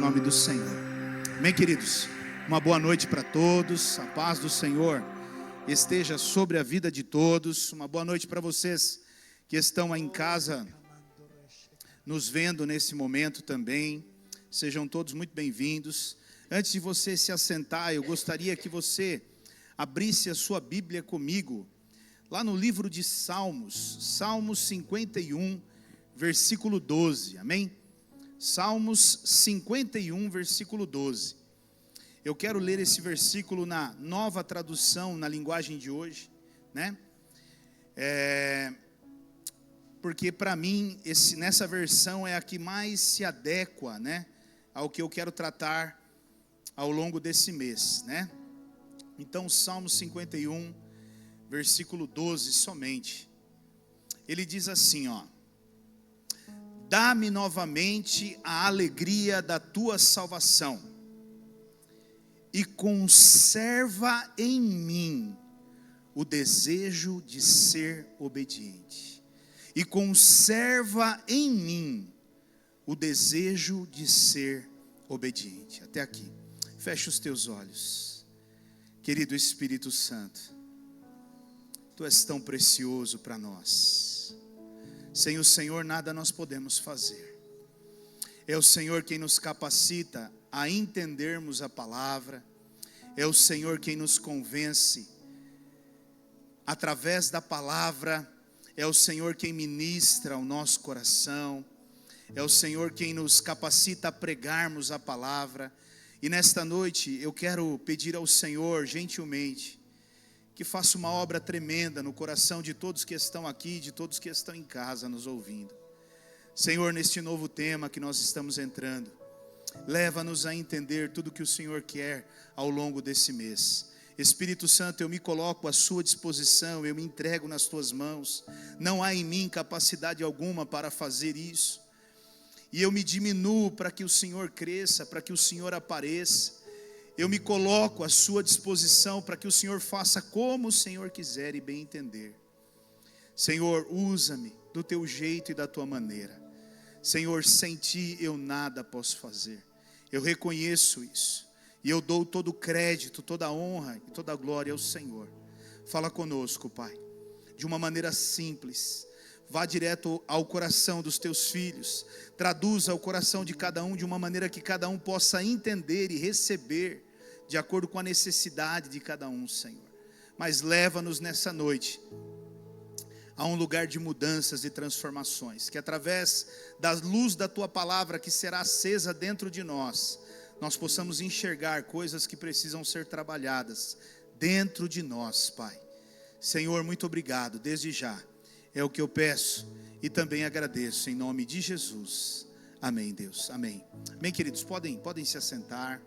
nome do Senhor. Amém, queridos? Uma boa noite para todos, a paz do Senhor esteja sobre a vida de todos. Uma boa noite para vocês que estão aí em casa, nos vendo nesse momento também. Sejam todos muito bem-vindos. Antes de você se assentar, eu gostaria que você abrisse a sua Bíblia comigo, lá no livro de Salmos, Salmos 51, versículo 12, amém? Salmos 51, versículo 12. Eu quero ler esse versículo na nova tradução, na linguagem de hoje, né? Porque para mim, nessa versão é a que mais se adequa, né, ao que eu quero tratar ao longo desse mês, né? Então, Salmo 51, versículo 12 somente. Ele diz assim, ó: dá-me novamente a alegria da tua salvação e conserva em mim o desejo de ser obediente. E conserva em mim o desejo de ser obediente. Até aqui. Fecha os teus olhos. Querido Espírito Santo, Tu és tão precioso para nós. Sem o Senhor nada nós podemos fazer. É o Senhor quem nos capacita a entendermos a palavra. É o Senhor quem nos convence através da palavra. É o Senhor quem ministra o nosso coração. É o Senhor quem nos capacita a pregarmos a palavra. E nesta noite eu quero pedir ao Senhor, gentilmente, que faça uma obra tremenda no coração de todos que estão aqui, de todos que estão em casa nos ouvindo. Senhor, neste novo tema que nós estamos entrando, leva-nos a entender tudo que o Senhor quer ao longo desse mês. Espírito Santo, eu me coloco à sua disposição, eu me entrego nas tuas mãos. Não há em mim capacidade alguma para fazer isso. E eu me diminuo para que o Senhor cresça, para que o Senhor apareça. Eu me coloco à sua disposição para que o Senhor faça como o Senhor quiser e bem entender. Senhor, usa-me do teu jeito e da tua maneira. Senhor, sem ti eu nada posso fazer. Eu reconheço isso. E eu dou todo o crédito, toda a honra e toda a glória ao Senhor. Fala conosco, Pai, de uma maneira simples. Vá direto ao coração dos teus filhos. Traduza o coração de cada um de uma maneira que cada um possa entender e receber de acordo com a necessidade de cada um, Senhor. Mas leva-nos nessa noite a um lugar de mudanças e transformações. Que através da luz da tua palavra que será acesa dentro de nós, nós possamos enxergar coisas que precisam ser trabalhadas dentro de nós, Pai. Senhor, muito obrigado, desde já. É o que eu peço e também agradeço em nome de Jesus. Amém, Deus. Amém. Bem, queridos, podem se assentar.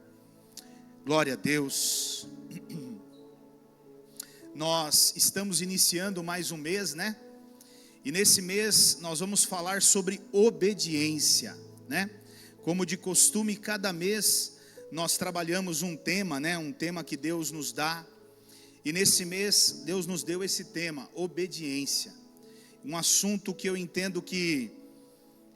Glória a Deus. Nós estamos iniciando mais um mês, né? E nesse mês nós vamos falar sobre obediência, né? Como de costume, cada mês nós trabalhamos um tema, né? Um tema que Deus nos dá. E nesse mês Deus nos deu esse tema, obediência. Um assunto que eu entendo que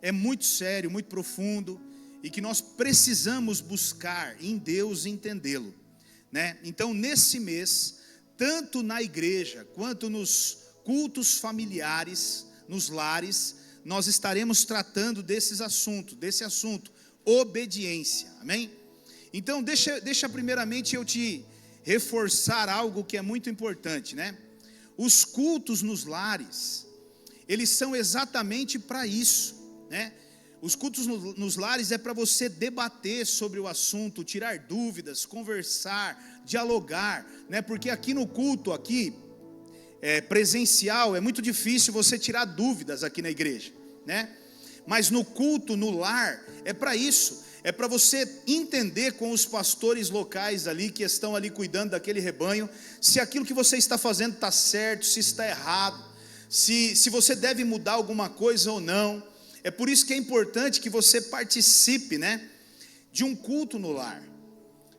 é muito sério, muito profundo, e que nós precisamos buscar em Deus entendê-lo, né? Então nesse mês, tanto na igreja, quanto nos cultos familiares, nos lares, nós estaremos tratando desse assunto, obediência, amém? Então deixa primeiramente eu te reforçar algo que é muito importante, né? Os cultos nos lares, eles são exatamente para isso, né? Os cultos nos lares é para você debater sobre o assunto, tirar dúvidas, conversar, dialogar, né? Porque aqui no culto, presencial, é muito difícil você tirar dúvidas aqui na igreja, né? Mas no culto, no lar, é para isso. É para você entender com os pastores locais ali, que estão ali cuidando daquele rebanho, se aquilo que você está fazendo está certo, se está errado. Se você deve mudar alguma coisa ou não. É por isso que é importante que você participe, né, de um culto no lar.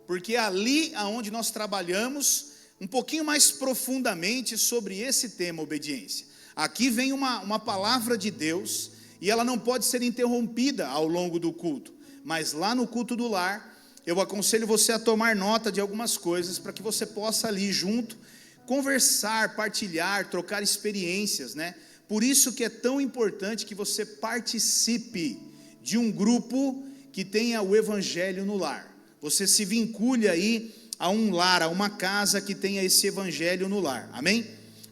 Porque é ali aonde nós trabalhamos um pouquinho mais profundamente sobre esse tema, obediência. Aqui vem uma palavra de Deus, e ela não pode ser interrompida ao longo do culto. mas lá no culto do lar, eu aconselho você a tomar nota de algumas coisas, para que você possa ali junto, conversar, partilhar, trocar experiências, né? Por isso que é tão importante que você participe de um grupo que tenha o evangelho no lar. Você se vincule aí a um lar, a uma casa que tenha esse evangelho no lar, amém?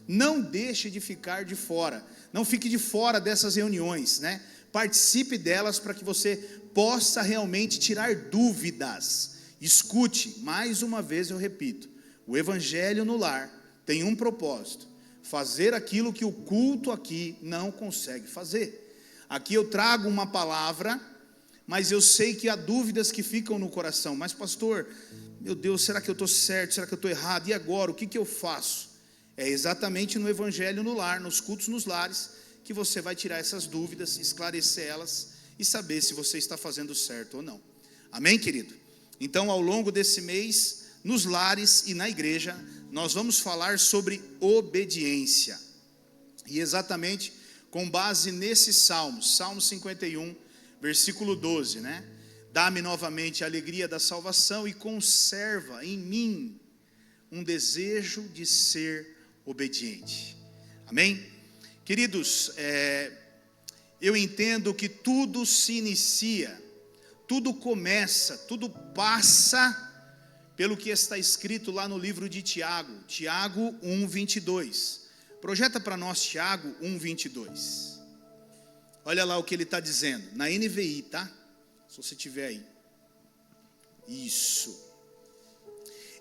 Não deixe de ficar de fora, não fique de fora dessas reuniões, né? Participe delas para que você possa realmente tirar dúvidas. Escute, mais uma vez eu repito, o evangelho no lar tem um propósito: fazer aquilo que o culto aqui não consegue fazer. Aqui eu trago uma palavra, mas eu sei que há dúvidas que ficam no coração. Mas pastor, meu Deus, será que eu estou certo? Será que eu estou errado? E agora, o que eu faço? É exatamente no evangelho no lar, nos cultos nos lares, que você vai tirar essas dúvidas, esclarecer elas e saber se você está fazendo certo ou não. Amém, querido? Então, ao longo desse mês, nos lares e na igreja, nós vamos falar sobre obediência. E exatamente com base nesse Salmo 51, versículo 12, né? Dá-me novamente a alegria da salvação e conserva em mim um desejo de ser obediente. Amém? Queridos, eu entendo que tudo se inicia, tudo começa, tudo passa pelo que está escrito lá no livro de Tiago, Tiago 1:22. Projeta para nós Tiago 1:22. Olha lá o que ele está dizendo, na NVI, tá? Se você tiver aí. Isso.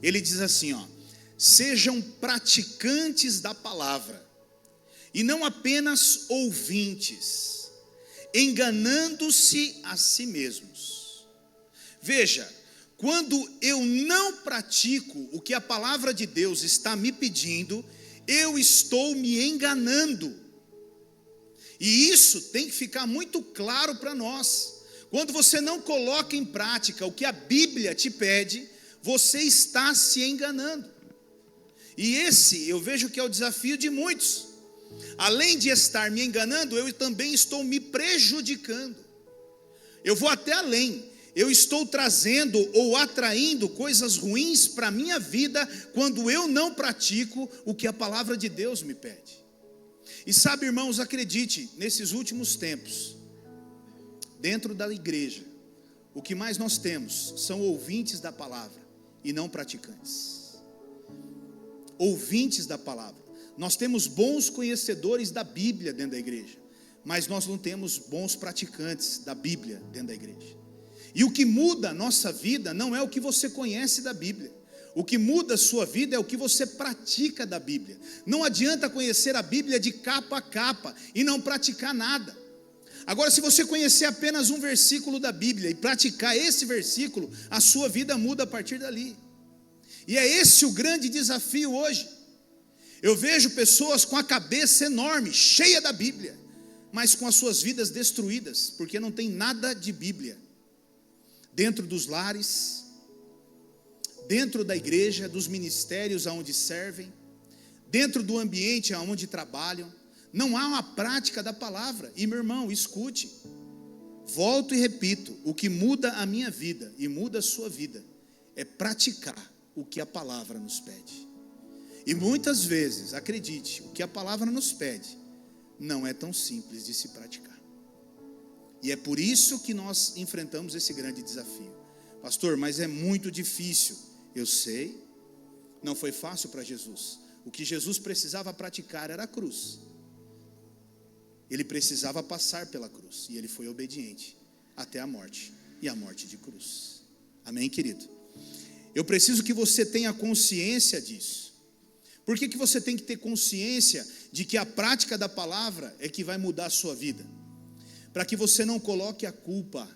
Ele diz assim, ó: sejam praticantes da palavra, e não apenas ouvintes, enganando-se a si mesmos. Veja, quando eu não pratico o que a palavra de Deus está me pedindo, eu estou me enganando. E isso tem que ficar muito claro para nós. Quando você não coloca em prática o que a Bíblia te pede, você está se enganando. E esse eu vejo que é o desafio de muitos. Além de estar me enganando, eu também estou me prejudicando. Eu vou até além. Eu estou trazendo ou atraindo coisas ruins para a minha vida quando eu não pratico o que a palavra de Deus me pede. E sabe, irmãos, acredite, nesses últimos tempos, dentro da igreja, o que mais nós temos são ouvintes da palavra e não praticantes. Ouvintes da palavra. Nós temos bons conhecedores da Bíblia dentro da igreja, mas nós não temos bons praticantes da Bíblia dentro da igreja. E o que muda a nossa vida não é o que você conhece da Bíblia. O que muda a sua vida é o que você pratica da Bíblia. Não adianta conhecer a Bíblia de capa a capa e não praticar nada. Agora, se você conhecer apenas um versículo da Bíblia e praticar esse versículo, a sua vida muda a partir dali. E é esse o grande desafio hoje. Eu vejo pessoas com a cabeça enorme, cheia da Bíblia, mas com as suas vidas destruídas, porque não tem nada de Bíblia. Dentro dos lares, dentro da igreja, dos ministérios aonde servem, dentro do ambiente aonde trabalham, não há uma prática da palavra. E meu irmão, escute, volto e repito, o que muda a minha vida e muda a sua vida é praticar o que a palavra nos pede. E muitas vezes, acredite, o que a palavra nos pede não é tão simples de se praticar. E é por isso que nós enfrentamos esse grande desafio. Pastor, mas é muito difícil. Eu sei, não foi fácil para Jesus. O que Jesus precisava praticar era a cruz. Ele precisava passar pela cruz, e ele foi obediente até a morte, e a morte de cruz. Amém, querido? Eu preciso que você tenha consciência disso. Por que você tem que ter consciência de que a prática da palavra é que vai mudar a sua vida? Para que você não coloque a culpa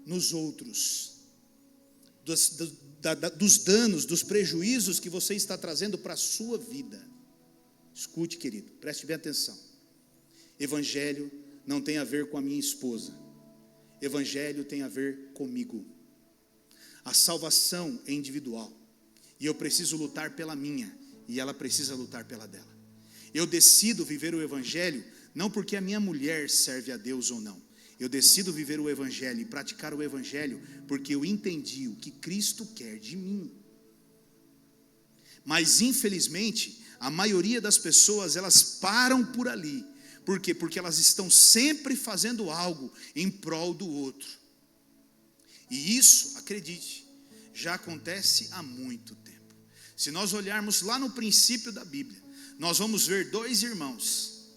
nos outros, dos danos, dos prejuízos que você está trazendo para a sua vida. Escute, querido, preste bem atenção. Evangelho não tem a ver com a minha esposa. Evangelho tem a ver comigo. A salvação é individual. E eu preciso lutar pela minha, e ela precisa lutar pela dela. Eu decido viver o Evangelho não porque a minha mulher serve a Deus ou não. Eu decido viver o Evangelho e praticar o Evangelho porque eu entendi o que Cristo quer de mim. Mas infelizmente, a maioria das pessoas, elas param por ali. Por quê? Porque elas estão sempre fazendo algo em prol do outro. E isso, acredite, já acontece há muito tempo. Se nós olharmos lá no princípio da Bíblia, nós vamos ver 2 irmãos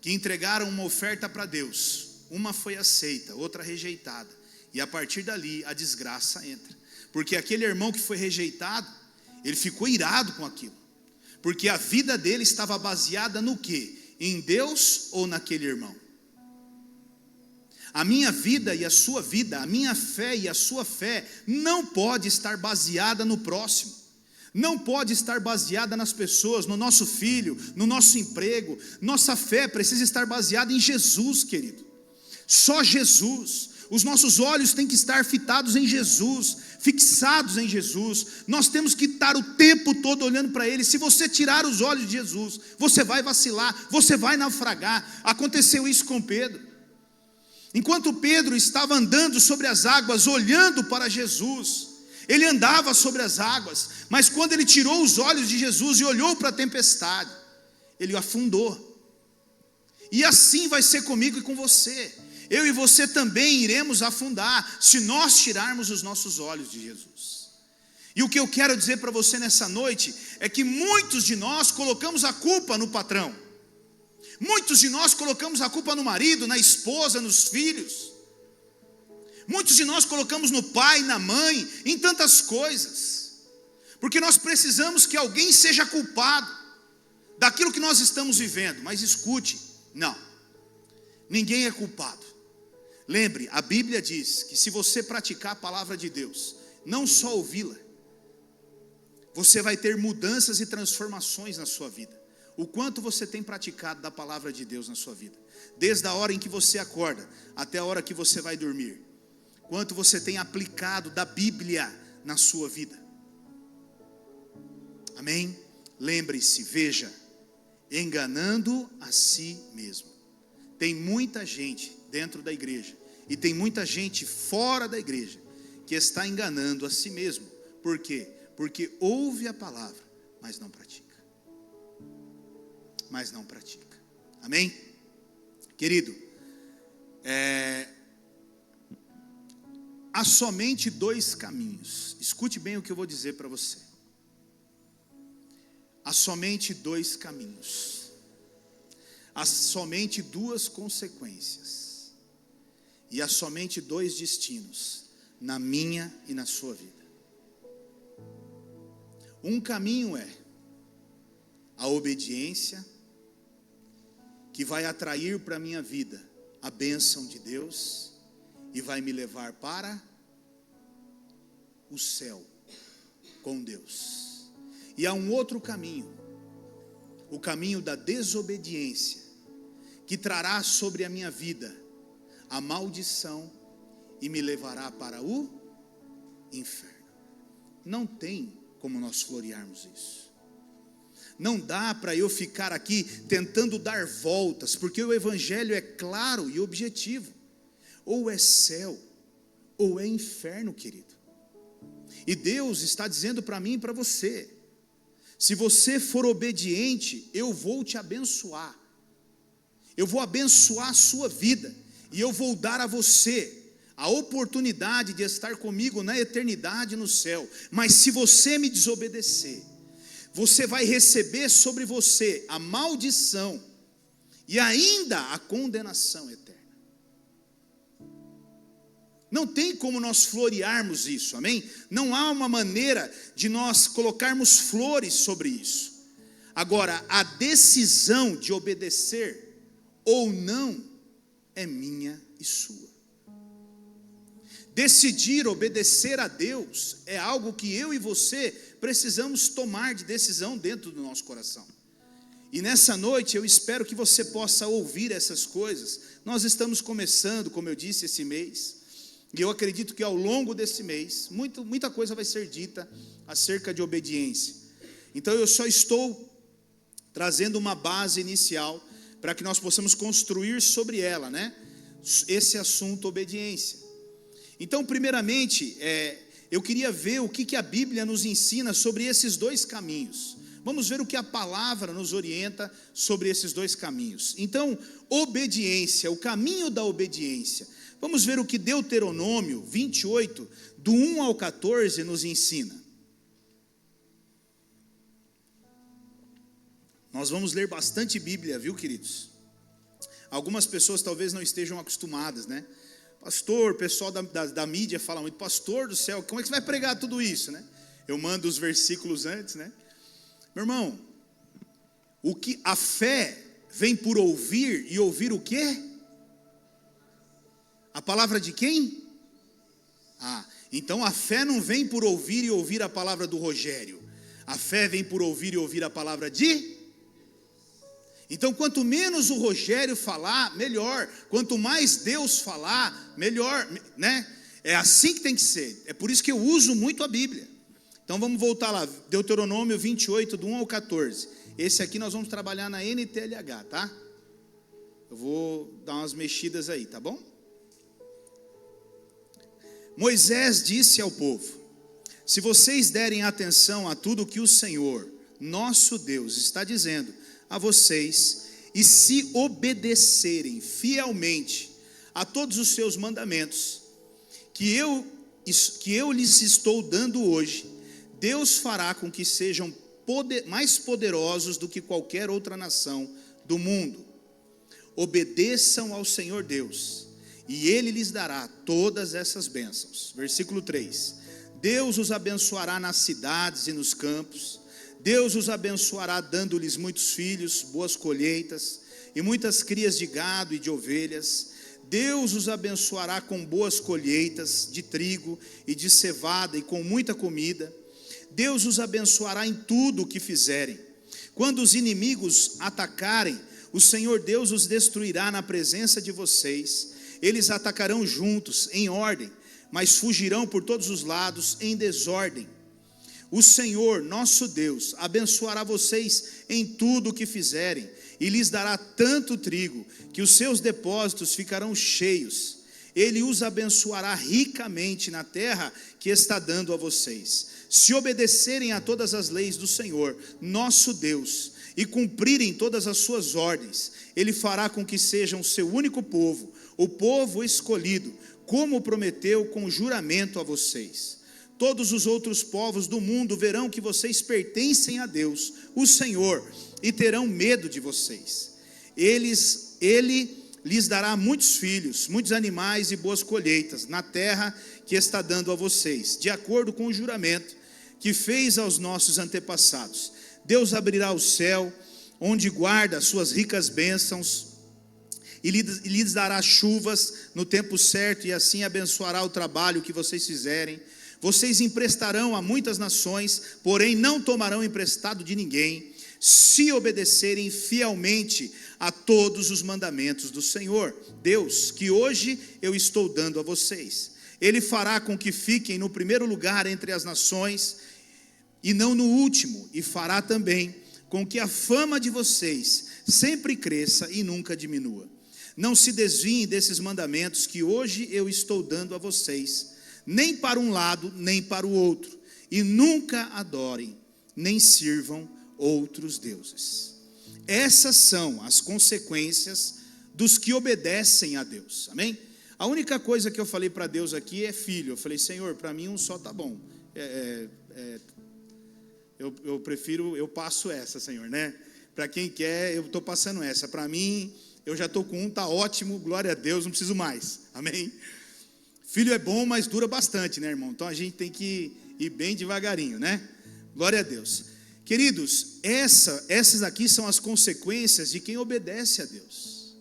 que entregaram uma oferta para Deus. Uma foi aceita, outra rejeitada. E a partir dali a desgraça entra. Porque aquele irmão que foi rejeitado, ele ficou irado com aquilo. Porque a vida dele estava baseada no quê? Em Deus ou naquele irmão? A minha vida e a sua vida, a minha fé e a sua fé, não pode estar baseada no próximo. Não pode estar baseada nas pessoas, no nosso filho, no nosso emprego. Nossa fé precisa estar baseada em Jesus, querido. Só Jesus. Os nossos olhos têm que estar fitados em Jesus, fixados em Jesus. Nós temos que estar o tempo todo olhando para Ele. Se você tirar os olhos de Jesus, você vai vacilar, você vai naufragar. Aconteceu isso com Pedro. Enquanto Pedro estava andando sobre as águas, olhando para Jesus, ele andava sobre as águas, mas quando ele tirou os olhos de Jesus e olhou para a tempestade, ele afundou. E assim vai ser comigo e com você. Eu e você também iremos afundar, se nós tirarmos os nossos olhos de Jesus. E o que eu quero dizer para você nessa noite, é que muitos de nós colocamos a culpa no patrão. Muitos de nós colocamos a culpa no marido, na esposa, nos filhos. Muitos de nós colocamos no pai, na mãe, em tantas coisas. Porque nós precisamos que alguém seja culpado daquilo que nós estamos vivendo. Mas escute, não, ninguém é culpado. Lembre, a Bíblia diz que se você praticar a palavra de Deus, não só ouvi-la, você vai ter mudanças e transformações na sua vida. O quanto você tem praticado da palavra de Deus na sua vida, desde a hora em que você acorda até a hora que você vai dormir. Quanto você tem aplicado da Bíblia na sua vida. Amém? Lembre-se, veja, enganando a si mesmo. Tem muita gente dentro da igreja e tem muita gente fora da igreja que está enganando a si mesmo. Por quê? Porque ouve a palavra, mas não pratica. Amém? Querido, há somente 2 caminhos. Escute bem o que eu vou dizer para você. Há somente 2 caminhos. Há somente 2 consequências. E há somente 2 destinos na minha e na sua vida. Um caminho é a obediência, que vai atrair para a minha vida a bênção de Deus e vai me levar para o céu com Deus. E há um outro caminho, o caminho da desobediência, que trará sobre a minha vida a maldição e me levará para o inferno. Não tem como nós florearmos isso. Não dá para eu ficar aqui tentando dar voltas, porque o Evangelho é claro e objetivo. Ou é céu, ou é inferno, querido. E Deus está dizendo para mim e para você: se você for obediente, eu vou te abençoar. Eu vou abençoar a sua vida, e eu vou dar a você a oportunidade de estar comigo na eternidade no céu. Mas se você me desobedecer, você vai receber sobre você a maldição e ainda a condenação eterna. Não tem como nós florearmos isso, amém? Não há uma maneira de nós colocarmos flores sobre isso. Agora, a decisão de obedecer ou não é minha e sua. Decidir obedecer a Deus é algo que eu e você precisamos tomar de decisão dentro do nosso coração. E nessa noite eu espero que você possa ouvir essas coisas. Nós estamos começando, como eu disse, esse mês. E eu acredito que ao longo desse mês, muita coisa vai ser dita acerca de obediência. Então eu só estou trazendo uma base inicial para que nós possamos construir sobre ela, né? esse assunto obediência. Então, primeiramente, eu queria ver o que a Bíblia nos ensina sobre esses dois caminhos. Vamos ver o que a palavra nos orienta sobre esses dois caminhos. Então, obediência, o caminho da obediência. Vamos ver o que Deuteronômio 28, do 1 ao 14, nos ensina. Nós vamos ler bastante Bíblia, viu, queridos? Algumas pessoas talvez não estejam acostumadas, né? Pastor, o pessoal da mídia fala muito, pastor do céu, como é que você vai pregar tudo isso, né? Eu mando os versículos antes, né? Meu irmão, a fé vem por ouvir, e ouvir o quê? A palavra de quem? Então a fé não vem por ouvir e ouvir a palavra do Rogério. A fé vem por ouvir e ouvir a palavra de... Então quanto menos o Rogério falar, melhor. Quanto mais Deus falar, melhor, né? É assim que tem que ser. É por isso que eu uso muito a Bíblia. Então vamos voltar lá, Deuteronômio 28, do 1 ao 14. Esse aqui nós vamos trabalhar na NTLH, tá? Eu vou dar umas mexidas aí, tá bom? Moisés disse ao povo: se vocês derem atenção a tudo que o Senhor, nosso Deus, está dizendo a vocês, e se obedecerem fielmente a todos os seus mandamentos, que eu lhes estou dando hoje, Deus fará com que sejam mais poderosos do que qualquer outra nação do mundo. Obedeçam ao Senhor Deus, e Ele lhes dará todas essas bênçãos. Versículo 3: Deus os abençoará nas cidades e nos campos. Deus os abençoará dando-lhes muitos filhos, boas colheitas e muitas crias de gado e de ovelhas. Deus os abençoará com boas colheitas de trigo e de cevada e com muita comida. Deus os abençoará em tudo o que fizerem. Quando os inimigos atacarem, o Senhor Deus os destruirá na presença de vocês. Eles atacarão juntos, em ordem, mas fugirão por todos os lados, em desordem. O Senhor, nosso Deus, abençoará vocês em tudo o que fizerem, e lhes dará tanto trigo, que os seus depósitos ficarão cheios. Ele os abençoará ricamente na terra que está dando a vocês. Se obedecerem a todas as leis do Senhor, nosso Deus, e cumprirem todas as suas ordens, Ele fará com que sejam o seu único povo, o povo escolhido, como prometeu com juramento a vocês. Todos os outros povos do mundo verão que vocês pertencem a Deus, o Senhor, e terão medo de vocês. Ele lhes dará muitos filhos, muitos animais e boas colheitas na terra que está dando a vocês, de acordo com o juramento que fez aos nossos antepassados. Deus abrirá o céu, onde guarda as suas ricas bênçãos, e lhes dará chuvas no tempo certo, e assim abençoará o trabalho que vocês fizerem. Vocês emprestarão a muitas nações, porém não tomarão emprestado de ninguém, se obedecerem fielmente a todos os mandamentos do Senhor Deus, que hoje eu estou dando a vocês. Ele fará com que fiquem no primeiro lugar entre as nações, e não no último, e fará também com que a fama de vocês sempre cresça e nunca diminua. Não se desviem desses mandamentos que hoje eu estou dando a vocês, nem para um lado, nem para o outro, e nunca adorem, nem sirvam outros deuses. Essas são as consequências dos que obedecem a Deus, amém? A única coisa que eu falei para Deus aqui é filho. Eu falei: Senhor, para mim um só tá bom. Eu prefiro, eu passo essa, Senhor, né? Para quem quer, eu estou passando essa. Para mim, eu já estou com um, tá ótimo, glória a Deus, não preciso mais, amém? Filho é bom, mas dura bastante, né, irmão? Então a gente tem que ir bem devagarinho, né? Glória a Deus. Queridos, essas aqui são as consequências de quem obedece a Deus.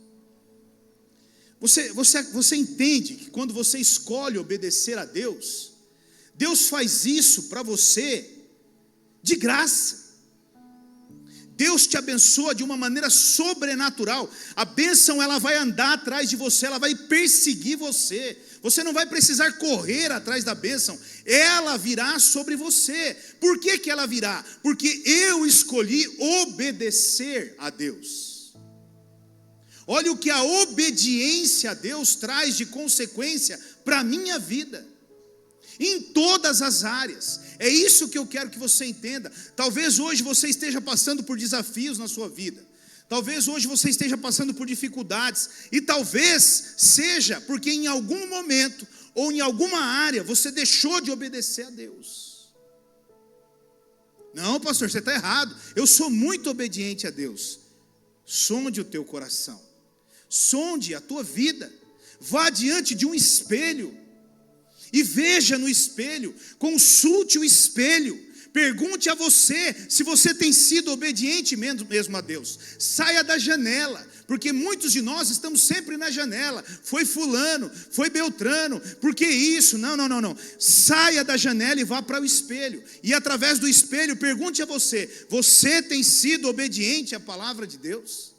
Você entende que quando você escolhe obedecer a Deus, Deus faz isso para você de graça. Deus te abençoa de uma maneira sobrenatural. A bênção, ela vai andar atrás de você, ela vai perseguir você. Você não vai precisar correr atrás da bênção, ela virá sobre você. Por que ela virá? Porque eu escolhi obedecer a Deus. Olha o que a obediência a Deus traz de consequência para a minha vida, em todas as áreas. É isso que eu quero que você entenda. Talvez hoje você esteja passando por desafios na sua vida, talvez hoje você esteja passando por dificuldades, e talvez seja porque em algum momento, ou em alguma área, você deixou de obedecer a Deus. Não, pastor, você está errado, eu sou muito obediente a Deus. Sonde o teu coração, sonde a tua vida, vá diante de um espelho, e veja no espelho, consulte o espelho, pergunte a você, se você tem sido obediente mesmo a Deus. Saia da janela, porque muitos de nós estamos sempre na janela, foi fulano, foi Beltrano, por que isso? Não, saia da janela e vá para o espelho, e através do espelho pergunte a você, você tem sido obediente à palavra de Deus?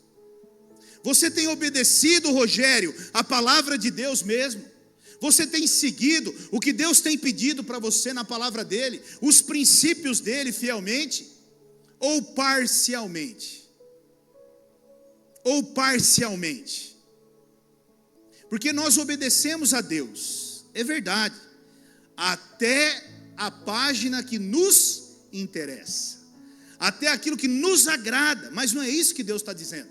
Você tem obedecido, Rogério, a palavra de Deus mesmo? Você tem seguido o que Deus tem pedido para você na palavra dele, os princípios dele fielmente, ou parcialmente? Ou parcialmente? Porque nós obedecemos a Deus, é verdade, até a página que nos interessa, até aquilo que nos agrada, mas não é isso que Deus está dizendo.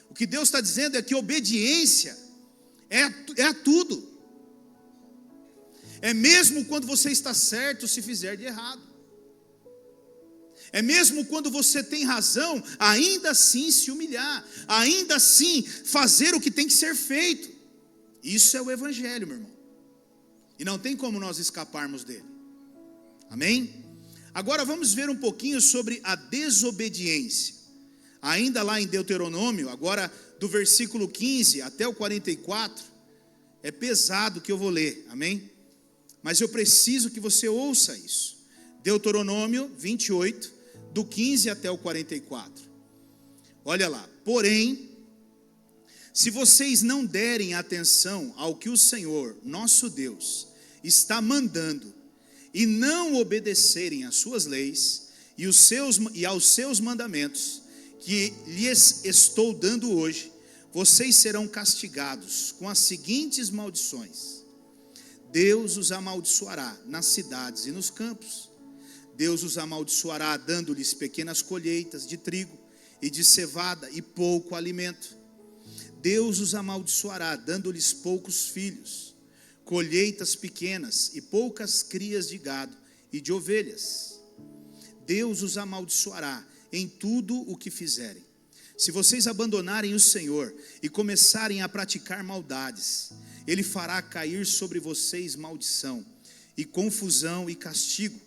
O que Deus está dizendo é que obediência é a tudo. É mesmo quando você está certo se fizer de errado. É mesmo quando você tem razão, ainda assim se humilhar, ainda assim fazer o que tem que ser feito. Isso é o Evangelho, meu irmão. E não tem como nós escaparmos dele. Amém? Agora vamos ver um pouquinho sobre a desobediência. Ainda lá em Deuteronômio, agora do versículo 15 até o 44, é pesado o que eu vou ler, amém? Mas eu preciso que você ouça isso. Deuteronômio 28, do 15 até o 44. Olha lá. Porém, se vocês não derem atenção ao que o Senhor, nosso Deus, está mandando, e não obedecerem às suas leis e aos seus mandamentos, que lhes estou dando hoje, vocês serão castigados com as seguintes maldições. Deus os amaldiçoará nas cidades e nos campos. Deus os amaldiçoará dando-lhes pequenas colheitas de trigo e de cevada e pouco alimento. Deus os amaldiçoará dando-lhes poucos filhos, colheitas pequenas e poucas crias de gado e de ovelhas. Deus os amaldiçoará em tudo o que fizerem. Se vocês abandonarem o Senhor e começarem a praticar maldades, Ele fará cair sobre vocês maldição, e confusão e castigo.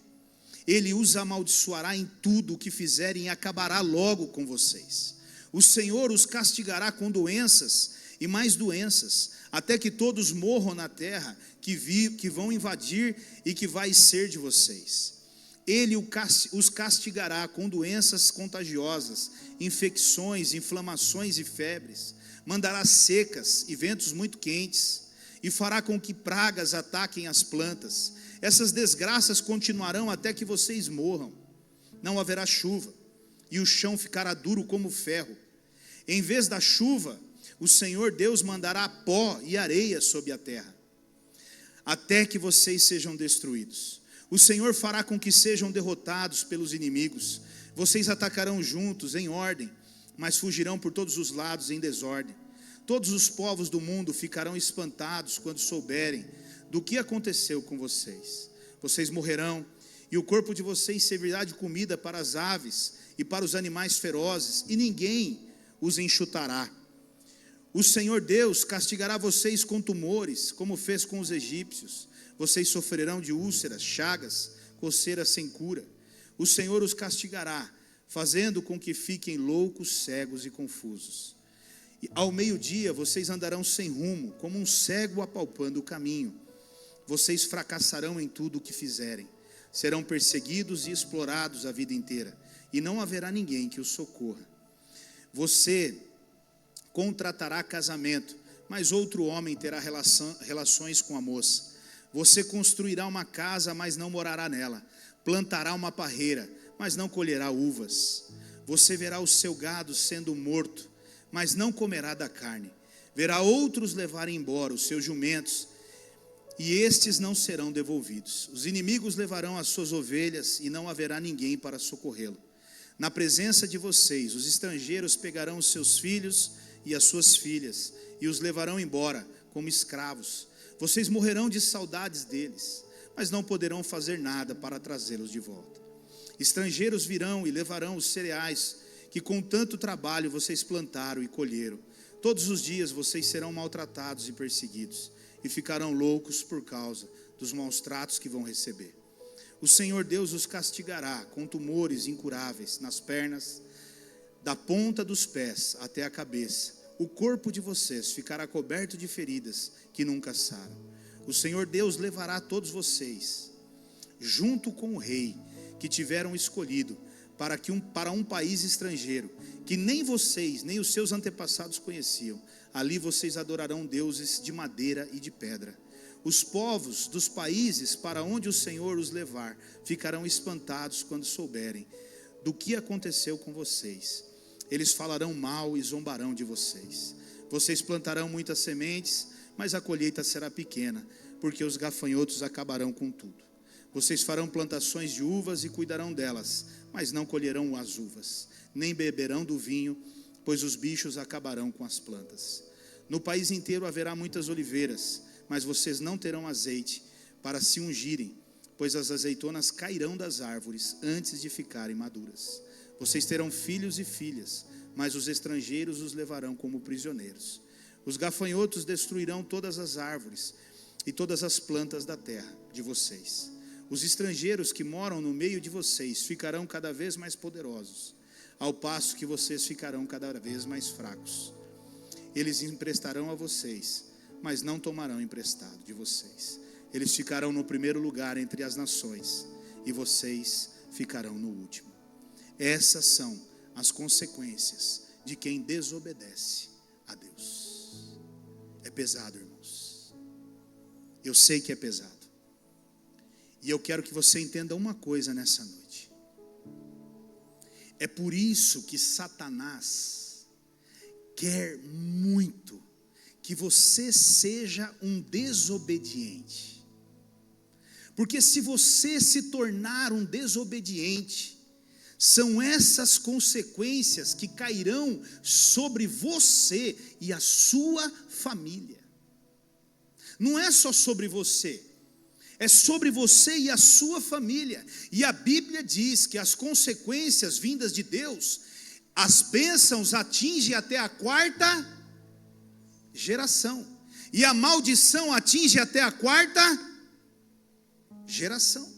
Ele os amaldiçoará em tudo o que fizerem e acabará logo com vocês. O Senhor os castigará com doenças e mais doenças, até que todos morram na terra que vão invadir e que vai ser de vocês. Ele os castigará com doenças contagiosas, infecções, inflamações e febres. Mandará secas e ventos muito quentes, e fará com que pragas ataquem as plantas. Essas desgraças continuarão até que vocês morram. Não haverá chuva, e o chão ficará duro como ferro. Em vez da chuva, o Senhor Deus mandará pó e areia sobre a terra, até que vocês sejam destruídos. O Senhor fará com que sejam derrotados pelos inimigos. Vocês atacarão juntos em ordem, mas fugirão por todos os lados em desordem. Todos os povos do mundo ficarão espantados quando souberem do que aconteceu com vocês. Vocês morrerão, e o corpo de vocês servirá de comida para as aves e para os animais ferozes, e ninguém os enxutará. O Senhor Deus castigará vocês com tumores, como fez com os egípcios. Vocês sofrerão de úlceras, chagas, coceiras sem cura. O Senhor os castigará, fazendo com que fiquem loucos, cegos e confusos. E ao meio-dia vocês andarão sem rumo, como um cego apalpando o caminho. Vocês fracassarão em tudo o que fizerem. Serão perseguidos e explorados a vida inteira, e não haverá ninguém que os socorra. Você contratará casamento, mas outro homem terá relações com a moça. Você construirá uma casa, mas não morará nela. Plantará uma parreira, mas não colherá uvas. Você verá o seu gado sendo morto, mas não comerá da carne. Verá outros levarem embora os seus jumentos, e estes não serão devolvidos. Os inimigos levarão as suas ovelhas, e não haverá ninguém para socorrê-lo. Na presença de vocês, os estrangeiros pegarão os seus filhos e as suas filhas, e os levarão embora como escravos. Vocês morrerão de saudades deles, mas não poderão fazer nada para trazê-los de volta. Estrangeiros virão e levarão os cereais que com tanto trabalho vocês plantaram e colheram. Todos os dias vocês serão maltratados e perseguidos, e ficarão loucos por causa dos maus tratos que vão receber. O Senhor Deus os castigará com tumores incuráveis nas pernas, da ponta dos pés até a cabeça. O corpo de vocês ficará coberto de feridas que nunca saram. O Senhor Deus levará todos vocês, junto com o rei que tiveram escolhido, para um país estrangeiro, que nem vocês, nem os seus antepassados conheciam. Ali vocês adorarão deuses de madeira e de pedra. Os povos dos países para onde o Senhor os levar ficarão espantados quando souberem do que aconteceu com vocês. Eles falarão mal e zombarão de vocês. Vocês plantarão muitas sementes, mas a colheita será pequena, porque os gafanhotos acabarão com tudo. Vocês farão plantações de uvas e cuidarão delas, mas não colherão as uvas, nem beberão do vinho, pois os bichos acabarão com as plantas. No país inteiro haverá muitas oliveiras, mas vocês não terão azeite para se ungirem, pois as azeitonas cairão das árvores antes de ficarem maduras. Vocês terão filhos e filhas, mas os estrangeiros os levarão como prisioneiros. Os gafanhotos destruirão todas as árvores e todas as plantas da terra de vocês. Os estrangeiros que moram no meio de vocês ficarão cada vez mais poderosos, ao passo que vocês ficarão cada vez mais fracos. Eles emprestarão a vocês, mas não tomarão emprestado de vocês. Eles ficarão no primeiro lugar entre as nações, e vocês ficarão no último. Essas são as consequências de quem desobedece a Deus. É pesado, irmãos. Eu sei que é pesado. E eu quero que você entenda uma coisa nessa noite. É por isso que Satanás quer muito que você seja um desobediente. Porque se você se tornar um desobediente, são essas consequências que cairão sobre você e a sua família. Não é só sobre você. É sobre você e a sua família. E a Bíblia diz que as consequências vindas de Deus, as bênçãos atingem até a 4ª geração. E a maldição atinge até a 4ª geração.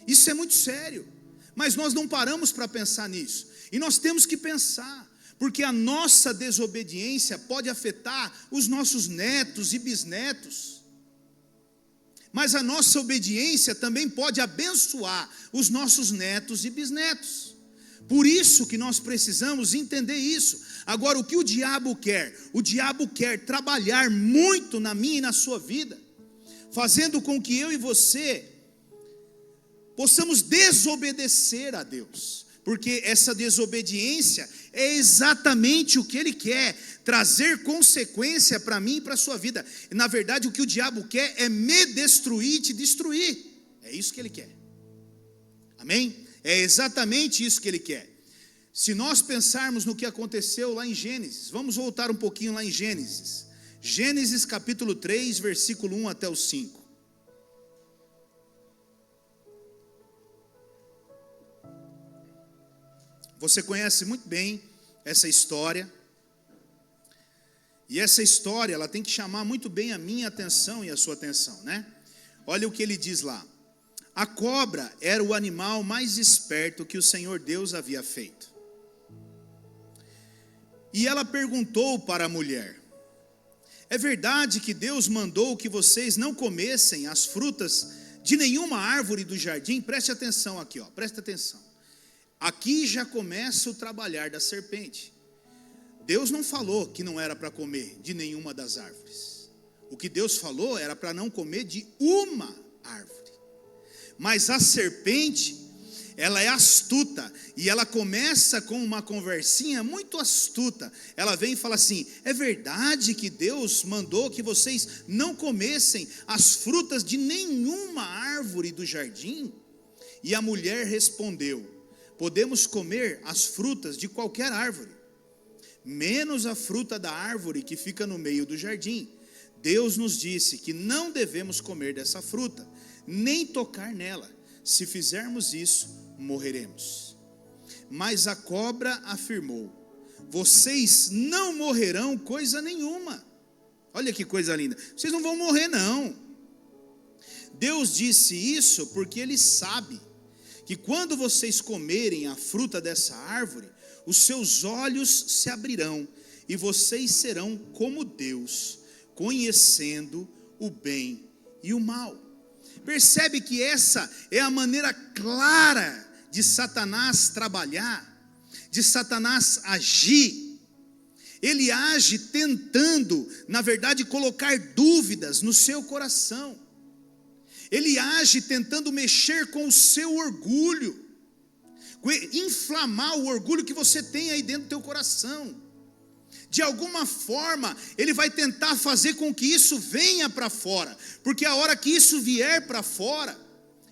Isso é muito sério. Mas nós não paramos para pensar nisso. E nós temos que pensar. Porque a nossa desobediência pode afetar os nossos netos e bisnetos. Mas a nossa obediência também pode abençoar os nossos netos e bisnetos. Por isso que nós precisamos entender isso. Agora, o que o diabo quer? O diabo quer trabalhar muito na minha e na sua vida, fazendo com que eu e você possamos desobedecer a Deus. Porque essa desobediência é exatamente o que ele quer, trazer consequência para mim e para a sua vida. E, na verdade, o que o diabo quer é me destruir e te destruir. É isso que ele quer. Amém? É exatamente isso que ele quer. Se nós pensarmos no que aconteceu lá em Gênesis, vamos voltar um pouquinho lá em Gênesis. Gênesis capítulo 3, versículo 1 até o 5. Você conhece muito bem essa história. E essa história, ela tem que chamar muito bem a minha atenção e a sua atenção, né? Olha o que ele diz lá. A cobra era o animal mais esperto que o Senhor Deus havia feito. E ela perguntou para a mulher: é verdade que Deus mandou que vocês não comessem as frutas de nenhuma árvore do jardim? Preste atenção aqui, preste atenção. Aqui já começa o trabalhar da serpente. Deus não falou que não era para comer de nenhuma das árvores. O que Deus falou era para não comer de uma árvore. Mas a serpente, ela é astuta, e ela começa com uma conversinha muito astuta. Ela vem e fala assim: é verdade que Deus mandou que vocês não comessem as frutas de nenhuma árvore do jardim? E a mulher respondeu: podemos comer as frutas de qualquer árvore, menos a fruta da árvore que fica no meio do jardim. Deus nos disse que não devemos comer dessa fruta, nem tocar nela. Se fizermos isso, morreremos. Mas a cobra afirmou: vocês não morrerão coisa nenhuma. Olha que coisa linda, vocês não vão morrer não. Deus disse isso porque Ele sabe que quando vocês comerem a fruta dessa árvore, os seus olhos se abrirão, e vocês serão como Deus, conhecendo o bem e o mal. Percebe que essa é a maneira clara de Satanás trabalhar, de Satanás agir. Ele age tentando, na verdade, colocar dúvidas no seu coração. Ele age tentando mexer com o seu orgulho, inflamar o orgulho que você tem aí dentro do teu coração. De alguma forma, ele vai tentar fazer com que isso venha para fora, porque a hora que isso vier para fora,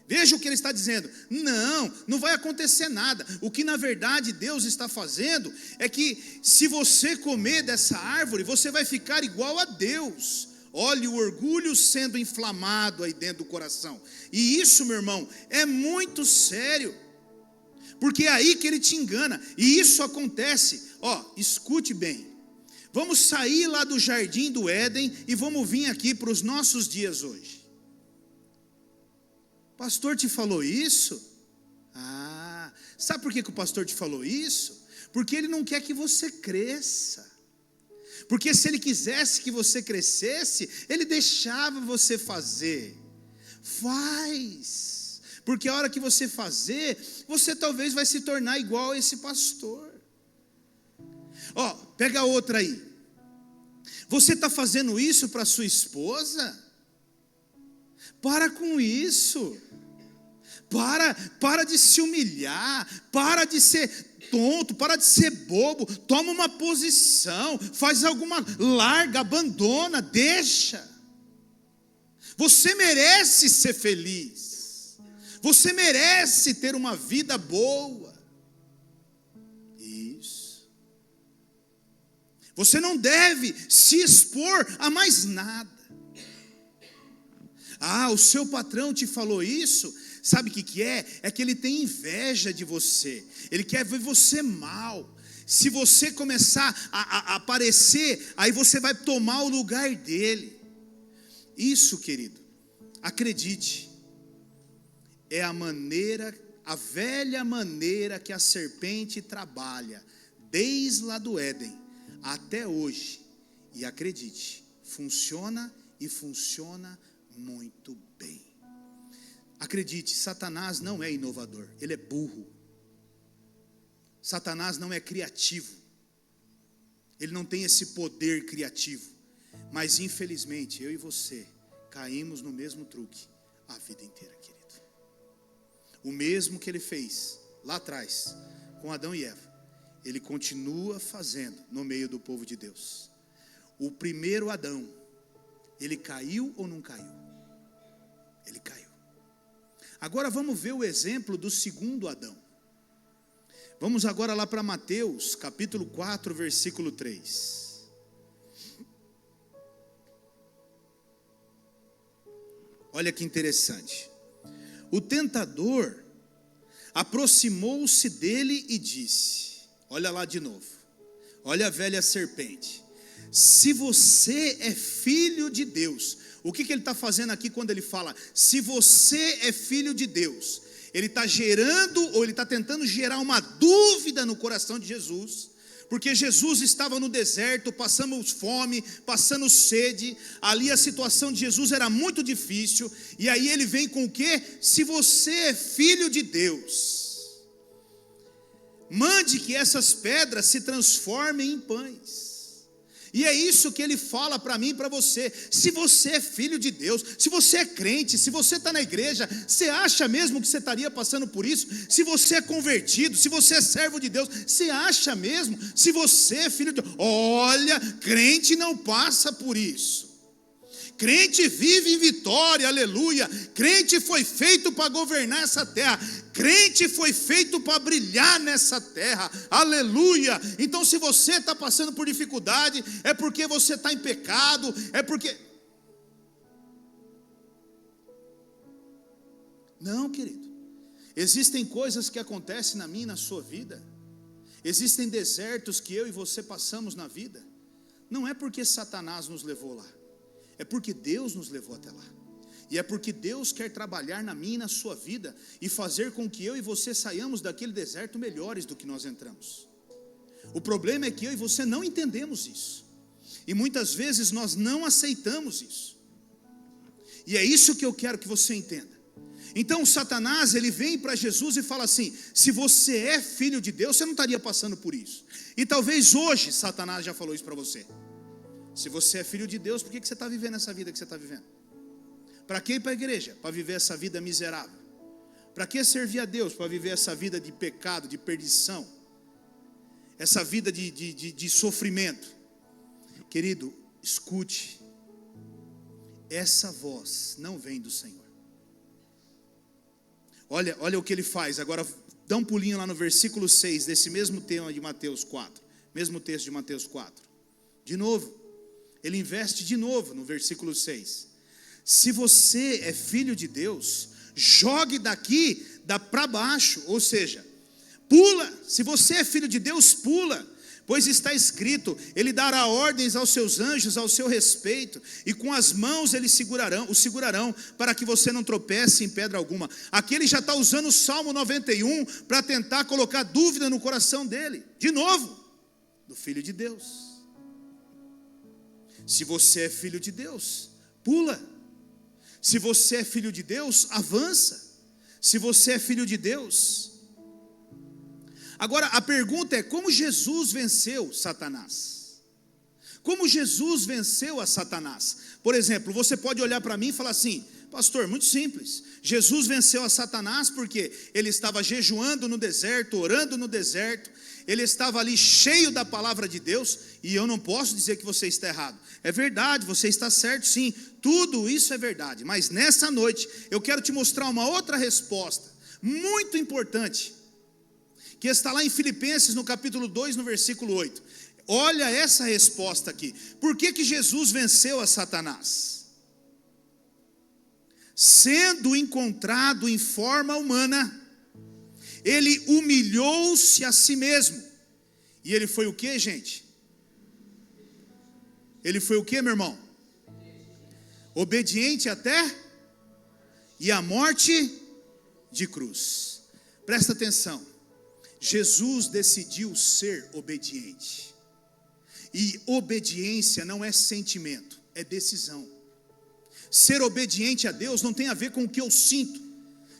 veja o que ele está dizendo: não vai acontecer nada. O que na verdade Deus está fazendo é que, se você comer dessa árvore, você vai ficar igual a Deus. Olha o orgulho sendo inflamado aí dentro do coração. E isso, meu irmão, é muito sério, porque é aí que ele te engana. E isso acontece, escute bem. Vamos sair lá do jardim do Éden e vamos vir aqui para os nossos dias hoje. O pastor te falou isso? Sabe por que o pastor te falou isso? Porque ele não quer que você cresça. Porque se ele quisesse que você crescesse, ele deixava você fazer. Faz. Porque a hora que você fazer, você talvez vai se tornar igual a esse pastor. Pega outra aí. Você está fazendo isso para sua esposa? Para com isso. Para de se humilhar. Para de ser tonto, para de ser bobo. Toma uma posição, faz alguma, larga, abandona, deixa. Você merece ser feliz. Você merece ter uma vida boa. Isso. Você não deve se expor a mais nada. O seu patrão te falou isso. Sabe o que é? É que ele tem inveja de você. Ele quer ver você mal. Se você começar a aparecer, aí você vai tomar o lugar dele. Isso, querido, acredite, é a velha maneira que a serpente trabalha, desde lá do Éden até hoje. E acredite, funciona e funciona muito bem. Acredite, Satanás não é inovador, ele é burro. Satanás não é criativo, ele não tem esse poder criativo. Mas infelizmente, eu e você caímos no mesmo truque a vida inteira, querido. O mesmo que ele fez lá atrás com Adão e Eva, ele continua fazendo no meio do povo de Deus. O primeiro Adão, ele caiu ou não caiu? Ele caiu. Agora vamos ver o exemplo do segundo Adão. Vamos agora lá para Mateus, capítulo 4, versículo 3. Olha que interessante. O tentador aproximou-se dele e disse, olha lá de novo, olha a velha serpente: se você é filho de Deus. O que ele está fazendo aqui quando ele fala, se você é filho de Deus? Ele está gerando, ou ele está tentando gerar uma dúvida no coração de Jesus, porque Jesus estava no deserto, passando fome, passando sede, ali a situação de Jesus era muito difícil, e aí ele vem com o quê? Se você é filho de Deus, mande que essas pedras se transformem em pães. E é isso que ele fala para mim e para você. Se você é filho de Deus, se você é crente, se você está na igreja, você acha mesmo que você estaria passando por isso? Se você é convertido, se você é servo de Deus, você acha mesmo? Se você é filho de Deus, olha, crente não passa por isso. Crente vive em vitória, aleluia. Crente foi feito para governar essa terra. Crente foi feito para brilhar nessa terra, aleluia. Então se você está passando por dificuldade, é porque você está em pecado, é porque... Não, querido. Existem coisas que acontecem na minha e na sua vida. Existem desertos que eu e você passamos na vida. Não é porque Satanás nos levou lá. É porque Deus nos levou até lá. E é porque Deus quer trabalhar na minha e na sua vida e fazer com que eu e você saiamos daquele deserto melhores do que nós entramos. O problema é que eu e você não entendemos isso. E muitas vezes nós não aceitamos isso. E é isso que eu quero que você entenda. Então Satanás, ele vem para Jesus e fala assim: se você é filho de Deus, você não estaria passando por isso. E talvez hoje Satanás já falou isso para você. Se você é filho de Deus, por que você está vivendo essa vida que você está vivendo? Para que ir para a igreja? Para viver essa vida miserável. Para que servir a Deus? Para viver essa vida de pecado, de perdição. Essa vida de sofrimento. Querido, escute. Essa voz não vem do Senhor. Olha o que ele faz. Agora dá um pulinho lá no versículo 6 desse mesmo tema de Mateus 4. Mesmo texto de Mateus 4. De novo. Ele investe de novo no versículo 6. Se você é filho de Deus, jogue daqui para baixo, ou seja, pula. Se você é filho de Deus, pula, pois está escrito: ele dará ordens aos seus anjos ao seu respeito, e com as mãos eles o segurarão, para que você não tropece em pedra alguma. Aqui ele já está usando o Salmo 91 para tentar colocar dúvida no coração dele, de novo, do filho de Deus. Se você é filho de Deus, pula. Se você é filho de Deus, avança. Se você é filho de Deus. Agora a pergunta é: como Jesus venceu Satanás? Como Jesus venceu a Satanás? Por exemplo, você pode olhar para mim e falar assim: pastor, muito simples. Jesus venceu a Satanás porque ele estava jejuando no deserto, orando no deserto. Ele estava ali cheio da palavra de Deus. E eu não posso dizer que você está errado. É verdade, você está certo sim. Tudo isso é verdade. Mas nessa noite eu quero te mostrar uma outra resposta muito importante, que está lá em Filipenses no capítulo 2, no versículo 8. Olha essa resposta aqui. Por que Jesus venceu a Satanás? Sendo encontrado em forma humana, ele humilhou-se a si mesmo. E ele foi o que, gente? Ele foi o que, meu irmão? Obediente até e a morte de cruz. Presta atenção. Jesus decidiu ser obediente. E obediência não é sentimento, é decisão. Ser obediente a Deus não tem a ver com o que eu sinto,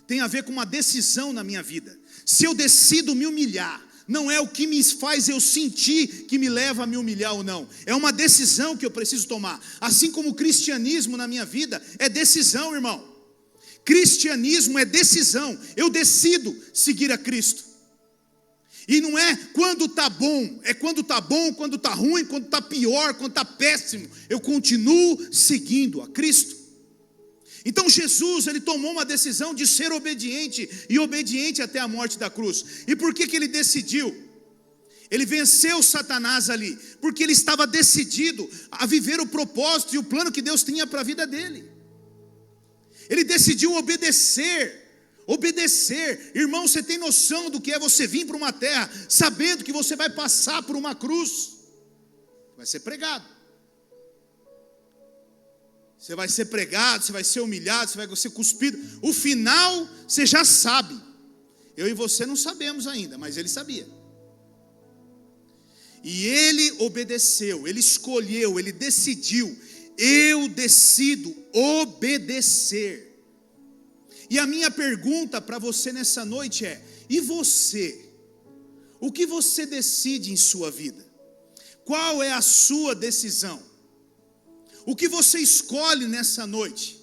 tem a ver com uma decisão na minha vida. Se eu decido me humilhar, não é o que me faz eu sentir que me leva a me humilhar ou não. É uma decisão que eu preciso tomar. Assim como o cristianismo na minha vida é decisão, irmão. Cristianismo é decisão. Eu decido seguir a Cristo. E não é quando está bom, é quando está bom, quando está ruim, quando está pior, quando está péssimo. Eu continuo seguindo a Cristo. Então Jesus, ele tomou uma decisão de ser obediente, e obediente até a morte da cruz. E por que ele decidiu? Ele venceu Satanás ali, porque ele estava decidido a viver o propósito e o plano que Deus tinha para a vida dele. Ele decidiu obedecer. Irmão, você tem noção do que é você vir para uma terra, sabendo que você vai passar por uma cruz? Vai ser pregado. Você vai ser pregado, você vai ser humilhado, você vai ser cuspido. O final você já sabe. Eu e você não sabemos ainda, mas ele sabia. E ele obedeceu, ele escolheu, ele decidiu. Eu decido obedecer. E a minha pergunta para você nessa noite é: e você? O que você decide em sua vida? Qual é a sua decisão? O que você escolhe nessa noite?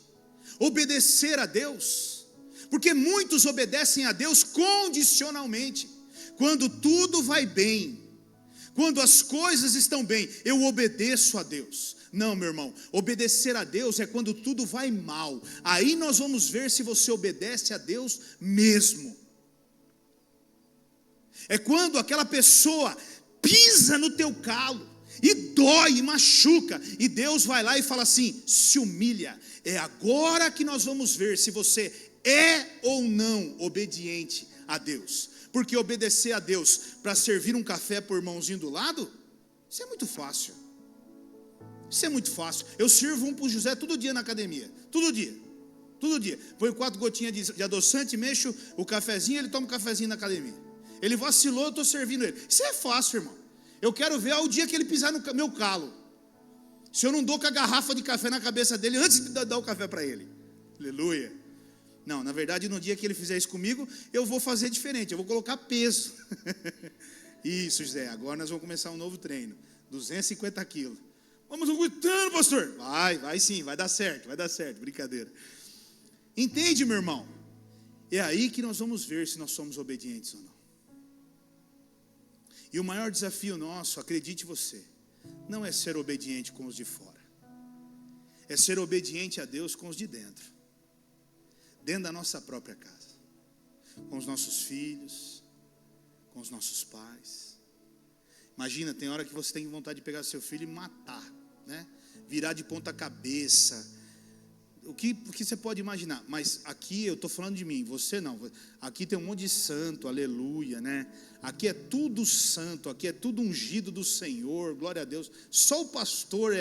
Obedecer a Deus? Porque muitos obedecem a Deus condicionalmente. Quando tudo vai bem, quando as coisas estão bem, eu obedeço a Deus. Não, meu irmão, obedecer a Deus é quando tudo vai mal. Aí nós vamos ver se você obedece a Deus mesmo. É quando aquela pessoa pisa no teu calo e dói, e machuca, e Deus vai lá e fala assim: se humilha. É agora que nós vamos ver se você é ou não obediente a Deus. Porque obedecer a Deus para servir um café por irmãozinho do lado, isso é muito fácil. Isso é muito fácil. Eu sirvo um para o José todo dia na academia. Todo dia. Põe 4 gotinhas de adoçante, mexo o cafezinho, ele toma um cafezinho na academia. Ele vacilou, eu estou servindo ele. Isso é fácil, irmão. Eu quero ver ao dia que ele pisar no meu calo. Se eu não dou com a garrafa de café na cabeça dele antes de dar o café para ele. Aleluia. Não, na verdade, no dia que ele fizer isso comigo, eu vou fazer diferente, eu vou colocar peso. Isso, José, agora nós vamos começar um novo treino. 250 quilos. Vamos aguentando, pastor. Vai sim, vai dar certo, brincadeira. Entende, meu irmão? É aí que nós vamos ver se nós somos obedientes ou não. E o maior desafio nosso, acredite você, não é ser obediente com os de fora. É ser obediente a Deus com os de dentro. Dentro da nossa própria casa, com os nossos filhos, com os nossos pais. Imagina, tem hora que você tem vontade de pegar seu filho e matar, né? Virar de ponta cabeça. O que você pode imaginar? Mas aqui eu estou falando de mim, você não. Aqui tem um monte de santo, aleluia, né? Aqui é tudo santo, aqui é tudo ungido do Senhor, glória a Deus. Só o pastor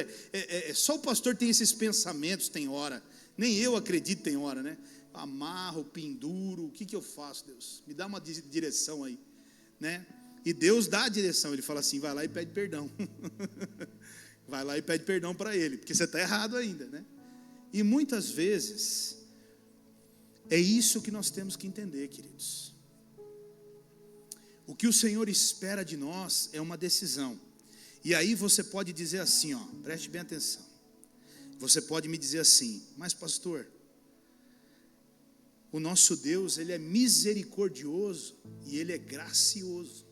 só o pastor tem esses pensamentos, tem hora. Nem eu acredito, tem hora, né? Amarro, penduro, o que eu faço, Deus? Me dá uma direção aí, né? E Deus dá a direção, Ele fala assim: vai lá e pede perdão. Vai lá e pede perdão para Ele, porque você está errado ainda, né? E muitas vezes, é isso que nós temos que entender, queridos. O que o Senhor espera de nós é uma decisão. E aí você pode dizer assim, ó, preste bem atenção. Você pode me dizer assim: mas pastor, o nosso Deus, Ele é misericordioso e Ele é gracioso.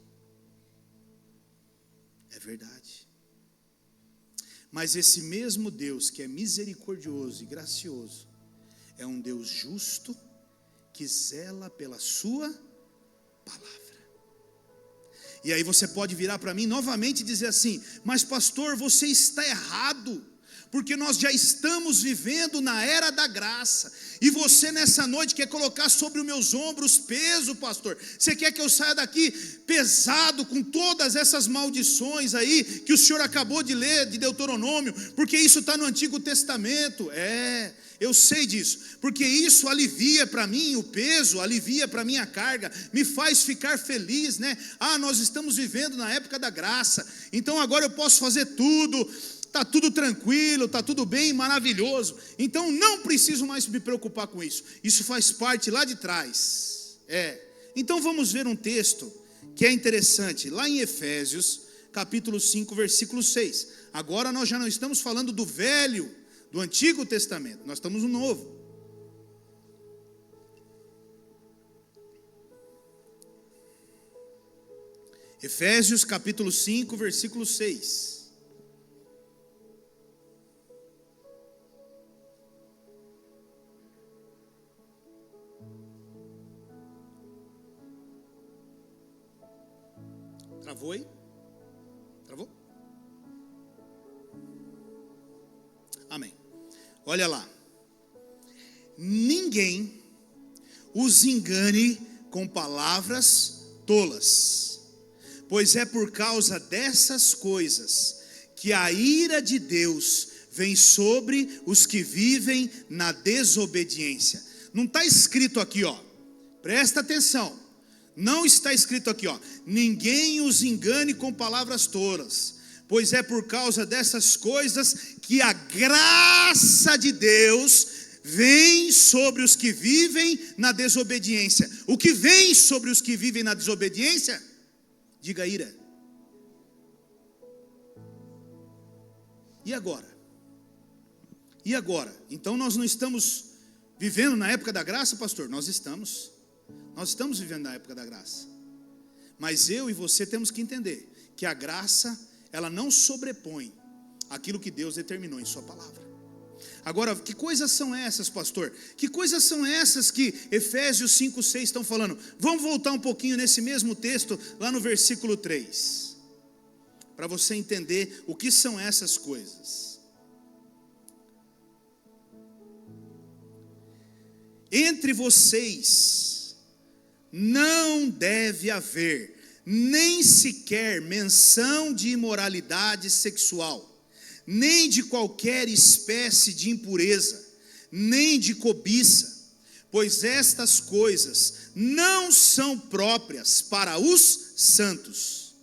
É verdade. Mas esse mesmo Deus que é misericordioso e gracioso, é um Deus justo, que zela pela sua palavra. E aí você pode virar para mim novamente e dizer assim: mas pastor, você está errado, porque nós já estamos vivendo na era da graça, e você nessa noite quer colocar sobre os meus ombros peso, pastor. Você quer que eu saia daqui pesado com todas essas maldições aí, que o senhor acabou de ler, de Deuteronômio, porque isso está no Antigo Testamento. Eu sei disso, porque isso alivia para mim o peso, alivia para mim a carga, me faz ficar feliz, né? Nós estamos vivendo na época da graça, então agora eu posso fazer tudo, está tudo tranquilo, está tudo bem, maravilhoso, então não preciso mais me preocupar com isso, isso faz parte lá de trás. Então vamos ver um texto que é interessante, lá em Efésios, capítulo 5, versículo 6, agora nós já não estamos falando do velho, do Antigo Testamento, nós estamos no Novo. Efésios capítulo 5, versículo 6. Travou aí? Travou? Amém. Olha lá. Ninguém os engane com palavras tolas, pois é por causa dessas coisas que a ira de Deus vem sobre os que vivem na desobediência. Não está escrito aqui, ó. Presta atenção. Não está escrito aqui, ó. Ninguém os engane com palavras tolas, pois é por causa dessas coisas que a graça de Deus vem sobre os que vivem na desobediência. O que vem sobre os que vivem na desobediência? Diga ira. E agora? E agora? Então nós não estamos vivendo na época da graça, pastor? Nós estamos vivendo na época da graça. Mas eu e você temos que entender que a graça, ela não sobrepõe aquilo que Deus determinou em sua palavra. Agora, que coisas são essas, pastor? Que coisas são essas que Efésios 5:6 estão falando? Vamos voltar um pouquinho nesse mesmo texto, lá no versículo 3, para você entender o que são essas coisas. Entre vocês não deve haver nem sequer menção de imoralidade sexual, nem de qualquer espécie de impureza, nem de cobiça, pois estas coisas não são próprias para os santos.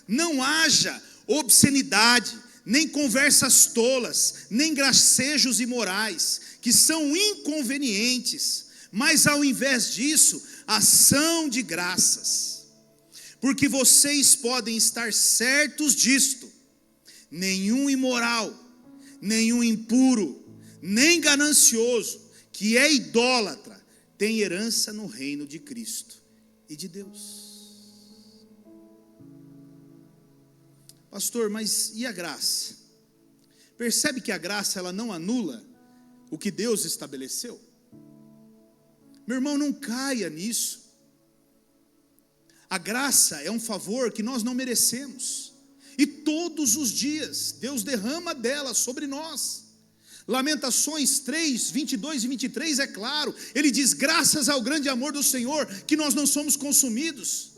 Não haja obscenidade, nem conversas tolas, nem gracejos imorais, que são inconvenientes, mas ao invés disso, ação de graças. Porque vocês podem estar certos disto: nenhum imoral, nenhum impuro, nem ganancioso, que é idólatra, tem herança no reino de Cristo e de Deus. Pastor, mas e a graça? Percebe que a graça, ela não anula o que Deus estabeleceu? Meu irmão, não caia nisso. A graça é um favor que nós não merecemos, e todos os dias Deus derrama dela sobre nós. Lamentações 3, 22 e 23 é claro, ele diz: graças ao grande amor do Senhor, que nós não somos consumidos.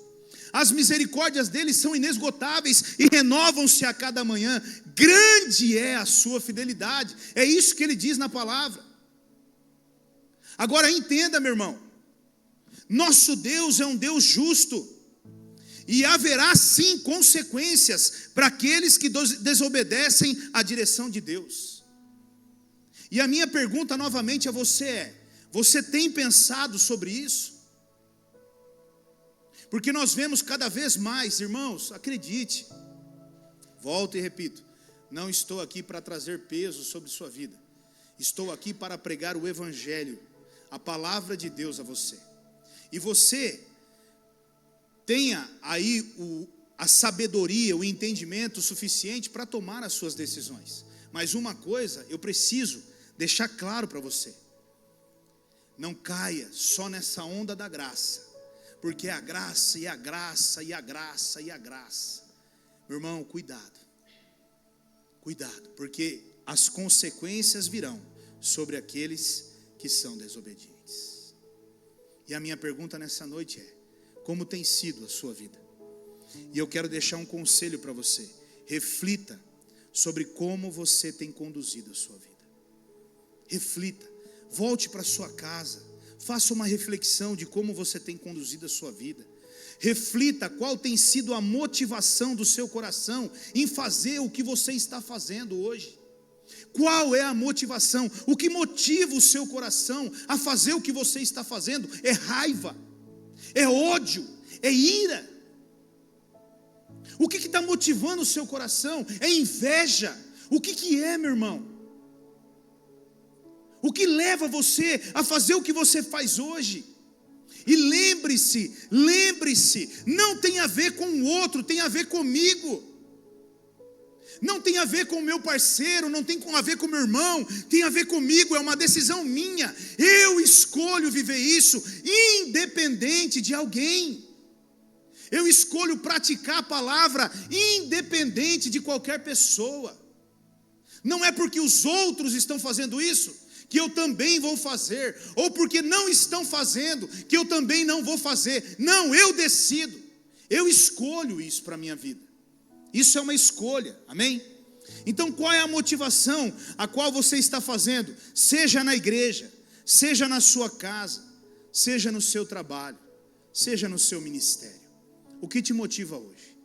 As misericórdias dele são inesgotáveis e renovam-se a cada manhã. Grande é a sua fidelidade. É isso que ele diz na palavra. Agora entenda, meu irmão, nosso Deus é um Deus justo, e haverá sim consequências para aqueles que desobedecem à direção de Deus. E a minha pergunta novamente a você é: você tem pensado sobre isso? Porque nós vemos cada vez mais, irmãos, acredite, volto e repito, não estou aqui para trazer peso sobre sua vida, estou aqui para pregar o Evangelho, a palavra de Deus a você. E você tenha aí a sabedoria, o entendimento suficiente para tomar as suas decisões. Mas uma coisa eu preciso deixar claro para você: não caia só nessa onda da graça, porque é a graça e a graça e a graça e a graça. Meu irmão, cuidado, porque as consequências virão sobre aqueles que são desobedientes. E a minha pergunta nessa noite é: como tem sido a sua vida? E eu quero deixar um conselho para você: reflita sobre como você tem conduzido a sua vida. Reflita, volte para sua casa, faça uma reflexão de como você tem conduzido a sua vida. Reflita qual tem sido a motivação do seu coração em fazer o que você está fazendo hoje. Qual é a motivação? O que motiva o seu coração a fazer o que você está fazendo? É raiva, é ódio, é ira? O que está motivando o seu coração? É inveja? O que é, meu irmão? O que leva você a fazer o que você faz hoje? E lembre-se, não tem a ver com o outro, tem a ver comigo. Não tem a ver com o meu parceiro, não tem a ver com o meu irmão, tem a ver comigo, é uma decisão minha. Eu escolho viver isso, independente de alguém. Eu escolho praticar a palavra, independente de qualquer pessoa. Não é porque os outros estão fazendo isso que eu também vou fazer, ou porque não estão fazendo, que eu também não vou fazer. Não, eu decido, eu escolho isso para a minha vida. Isso é uma escolha, amém? Então qual é a motivação a qual você está fazendo? Seja na igreja, seja na sua casa, seja no seu trabalho, seja no seu ministério. O que te motiva hoje?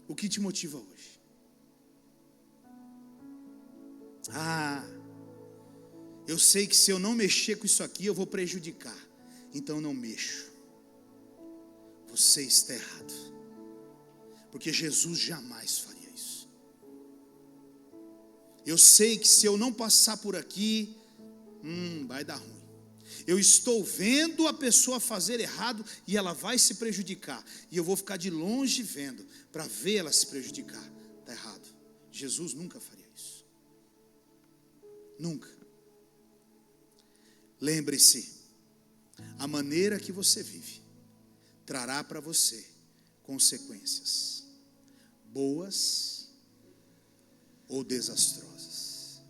O que te motiva hoje? Eu sei que se eu não mexer com isso aqui, eu vou prejudicar. Então não mexo. Você está errado. Porque Jesus jamais faria isso. Eu sei que se eu não passar por aqui, vai dar ruim. Eu estou vendo a pessoa fazer errado e ela vai se prejudicar. E eu vou ficar de longe vendo para ver ela se prejudicar. Está errado. Jesus nunca faria isso. Nunca. Lembre-se, a maneira que você vive trará para você consequências, boas ou desastrosas.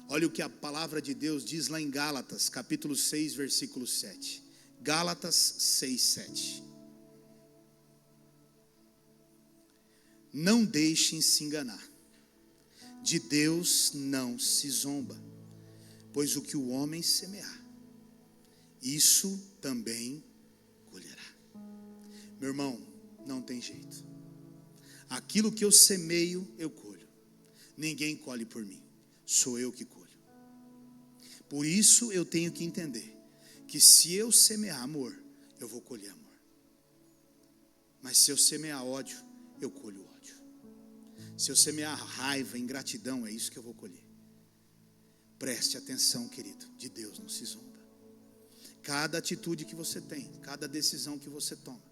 Olha o que a palavra de Deus diz lá em Gálatas, capítulo 6, versículo 7. Gálatas 6, 7. Não deixem se enganar. De Deus não se zomba, pois o que o homem semear, isso também colherá. Meu irmão, não tem jeito. Aquilo que eu semeio, eu colho. Ninguém colhe por mim. Sou eu que colho. Por isso eu tenho que entender que se eu semear amor, eu vou colher amor. Mas se eu semear ódio, eu colho ódio. Se eu semear raiva, ingratidão, é isso que eu vou colher. Preste atenção, querido, de Deus não se zomba. Cada atitude que você tem, cada decisão que você toma,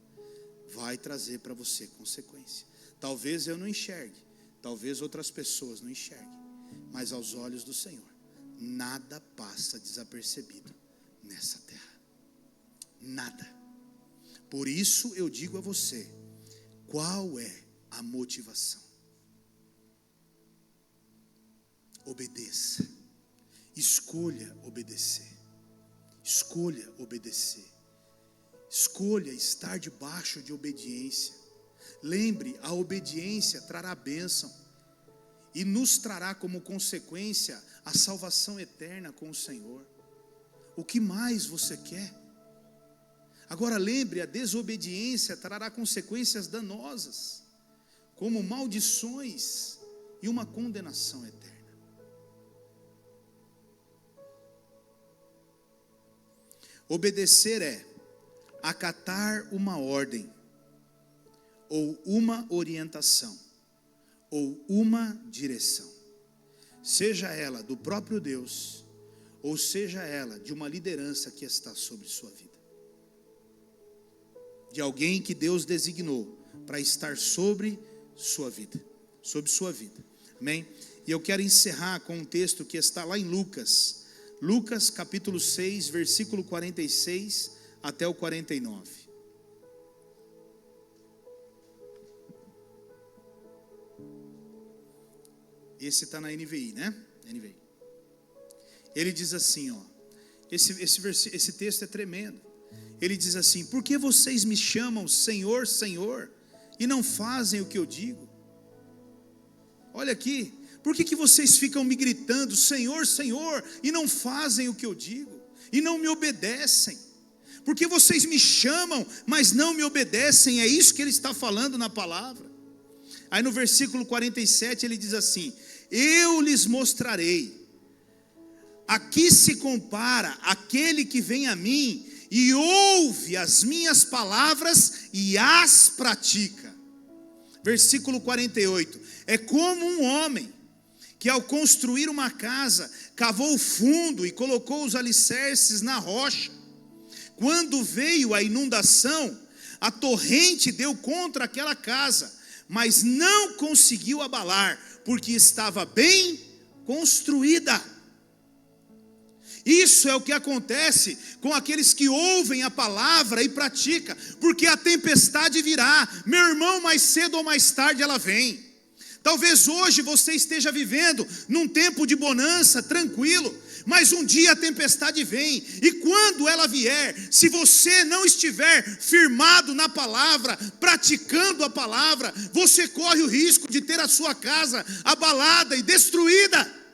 vai trazer para você consequência. Talvez eu não enxergue, talvez outras pessoas não enxerguem, mas aos olhos do Senhor, nada passa desapercebido nessa terra. Nada. Por isso eu digo a você, qual é a motivação? Obedeça. Escolha obedecer. Escolha obedecer. Escolha estar debaixo de obediência. Lembre, a obediência trará bênção e nos trará como consequência a salvação eterna com o Senhor. O que mais você quer? Agora lembre, a desobediência trará consequências danosas, como maldições e uma condenação eterna. Obedecer é acatar uma ordem, ou uma orientação, ou uma direção, seja ela do próprio Deus, ou seja ela de uma liderança que está sobre sua vida, de alguém que Deus designou para estar sobre sua vida, amém? E eu quero encerrar com um texto que está lá em Lucas capítulo 6, versículo 46 até o 49. Esse está na NVI, né? NVI. Ele diz assim, ó, esse texto é tremendo. Ele diz assim: por que vocês me chamam Senhor, Senhor, e não fazem o que eu digo? Olha aqui, por que vocês ficam me gritando Senhor, Senhor, e não fazem o que eu digo? E não me obedecem? Porque vocês me chamam, mas não me obedecem. É isso que ele está falando na palavra. Aí no versículo 47 ele diz assim: eu lhes mostrarei a que se compara aquele que vem a mim e ouve as minhas palavras e as pratica. Versículo 48, é como um homem que ao construir uma casa, cavou fundo e colocou os alicerces na rocha. Quando veio a inundação, a torrente deu contra aquela casa, mas não conseguiu abalar, porque estava bem construída. Isso é o que acontece com aqueles que ouvem a palavra e praticam, porque a tempestade virá, meu irmão, mais cedo ou mais tarde ela vem. Talvez hoje você esteja vivendo num tempo de bonança, tranquilo, mas um dia a tempestade vem, e quando ela vier, se você não estiver firmado na palavra, praticando a palavra, você corre o risco de ter a sua casa abalada e destruída.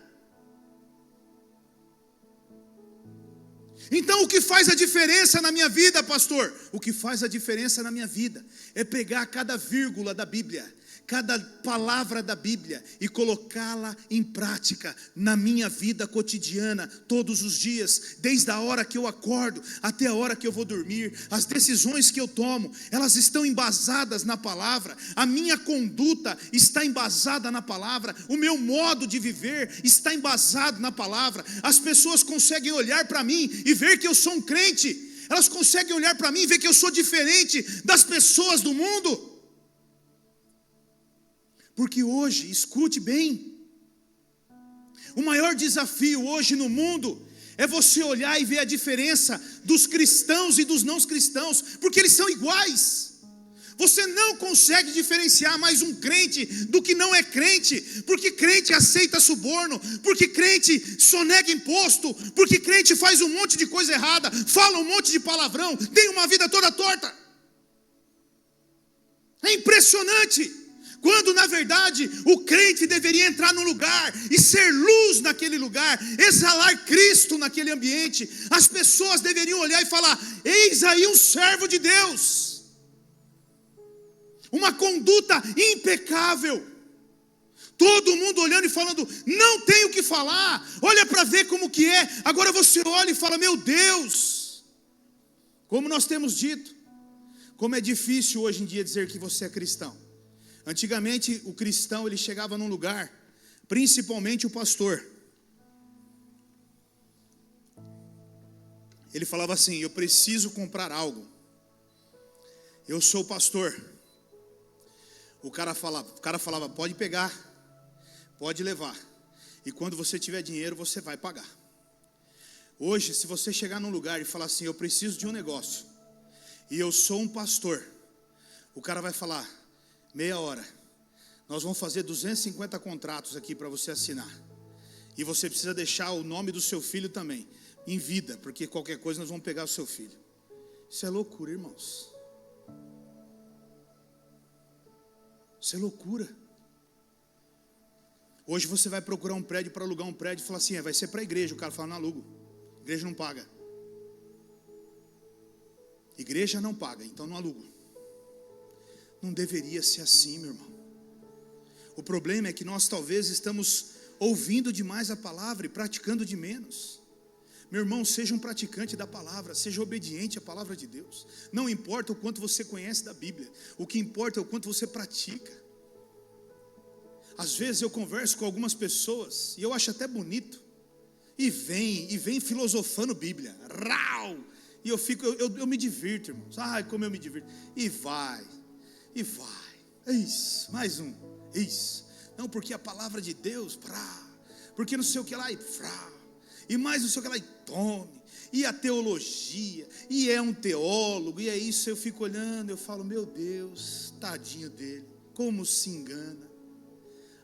Então o que faz a diferença na minha vida, pastor? O que faz a diferença na minha vida é pegar cada vírgula da Bíblia, cada palavra da Bíblia e colocá-la em prática na minha vida cotidiana, todos os dias, desde a hora que eu acordo até a hora que eu vou dormir. As decisões que eu tomo, elas estão embasadas na palavra, a minha conduta está embasada na palavra, o meu modo de viver está embasado na palavra. As pessoas conseguem olhar para mim e ver que eu sou um crente, elas conseguem olhar para mim e ver que eu sou diferente das pessoas do mundo. Porque hoje, escute bem, o maior desafio hoje no mundo é você olhar e ver a diferença dos cristãos e dos não cristãos, porque eles são iguais. Você não consegue diferenciar mais um crente do que não é crente, porque crente aceita suborno, porque crente sonega imposto, porque crente faz um monte de coisa errada, fala um monte de palavrão, tem uma vida toda torta. É impressionante, quando na verdade o crente deveria entrar num lugar e ser luz naquele lugar, exalar Cristo naquele ambiente. As pessoas deveriam olhar e falar: eis aí um servo de Deus, uma conduta impecável, todo mundo olhando e falando: não tem o que falar, olha para ver como que é. Agora você olha e fala: meu Deus, como nós temos dito, como é difícil hoje em dia dizer que você é cristão. Antigamente o cristão, ele chegava num lugar, principalmente o pastor, ele falava assim: eu preciso comprar algo, eu sou pastor. O cara falava: pode pegar, pode levar, e quando você tiver dinheiro você vai pagar. Hoje, se você chegar num lugar e falar assim: eu preciso de um negócio, e eu sou um pastor, o cara vai falar: meia hora, nós vamos fazer 250 contratos aqui para você assinar, e você precisa deixar o nome do seu filho também, em vida, porque qualquer coisa nós vamos pegar o seu filho. Isso é loucura, irmãos. Isso é loucura. Hoje você vai procurar um prédio para alugar um prédio e falar assim: vai ser para a igreja. O cara fala: não alugo, igreja não paga. Igreja não paga, então não alugo. Não deveria ser assim, meu irmão. O problema é que nós talvez estamos ouvindo demais a palavra e praticando de menos. Meu irmão, seja um praticante da palavra, seja obediente à palavra de Deus. Não importa o quanto você conhece da Bíblia, o que importa é o quanto você pratica. Às vezes eu converso com algumas pessoas e eu acho até bonito, e vem filosofando Bíblia, rau, e eu me divirto, irmãos. Ai, como eu me divirto. E vai, isso, mais um, isso. Não, porque a palavra de Deus, porque não sei o que lá, e mais não sei o que lá, e tome, e a teologia, e é um teólogo, e é isso. Eu fico olhando, eu falo: meu Deus, tadinho dele, como se engana,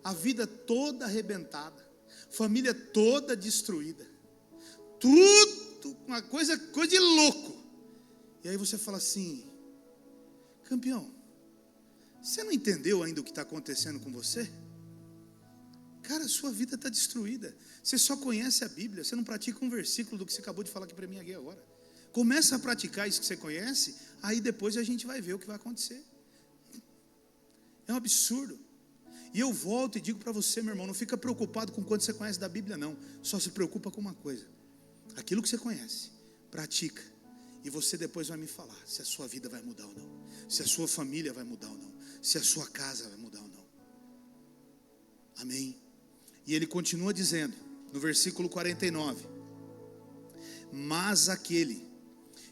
a vida toda arrebentada, família toda destruída, tudo, uma coisa de louco. E aí você fala assim: campeão, você não entendeu ainda o que está acontecendo com você? Cara, a sua vida está destruída. Você só conhece a Bíblia, você não pratica um versículo do que você acabou de falar aqui para mim aqui agora. Começa a praticar isso que você conhece, aí depois a gente vai ver o que vai acontecer. É um absurdo. E eu volto e digo para você, meu irmão, não fica preocupado com quanto você conhece da Bíblia, não. Só se preocupa com uma coisa: aquilo que você conhece, pratica. E você depois vai me falar se a sua vida vai mudar ou não, se a sua família vai mudar ou não, se a sua casa vai mudar ou não. Amém? E ele continua dizendo, no versículo 49: mas aquele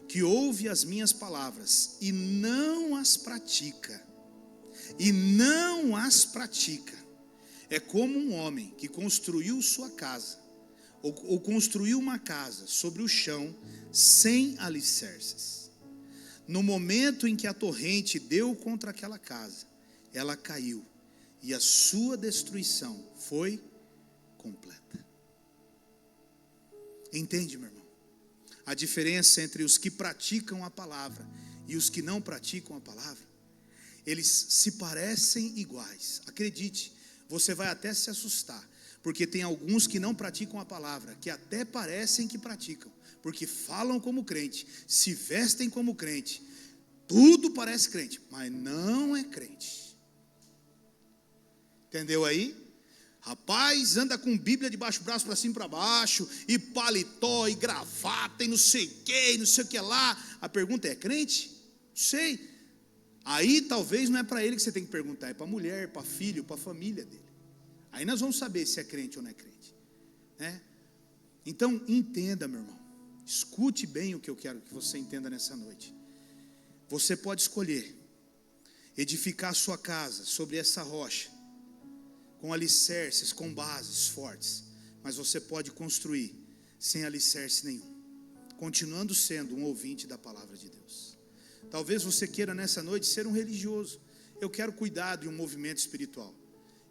que ouve as minhas palavras e não as pratica, é como um homem que construiu sua casa, ou construiu uma casa sobre o chão, sem alicerces. No momento em que a torrente deu contra aquela casa, ela caiu, e a sua destruição foi completa. Entende, meu irmão? A diferença entre os que praticam a palavra e os que não praticam a palavra. Eles se parecem iguais. Acredite, você vai até se assustar, porque tem alguns que não praticam a palavra, que até parecem que praticam, porque falam como crente, se vestem como crente, tudo parece crente, mas não é crente. Entendeu aí? Rapaz, anda com Bíblia debaixo do braço, para cima e para baixo, e paletó, e gravata, e não sei o que, e não sei o que lá. A pergunta é: crente? Não sei. Aí talvez não é para ele que você tem que perguntar, é para a mulher, para filho, para a família dele. Aí nós vamos saber se é crente ou não é crente, né? Então entenda, meu irmão, escute bem o que eu quero que você entenda nessa noite. Você pode escolher edificar a sua casa sobre essa rocha, com alicerces, com bases fortes, mas você pode construir sem alicerce nenhum, continuando sendo um ouvinte da palavra de Deus. Talvez você queira nessa noite ser um religioso. Eu quero cuidar de um movimento espiritual.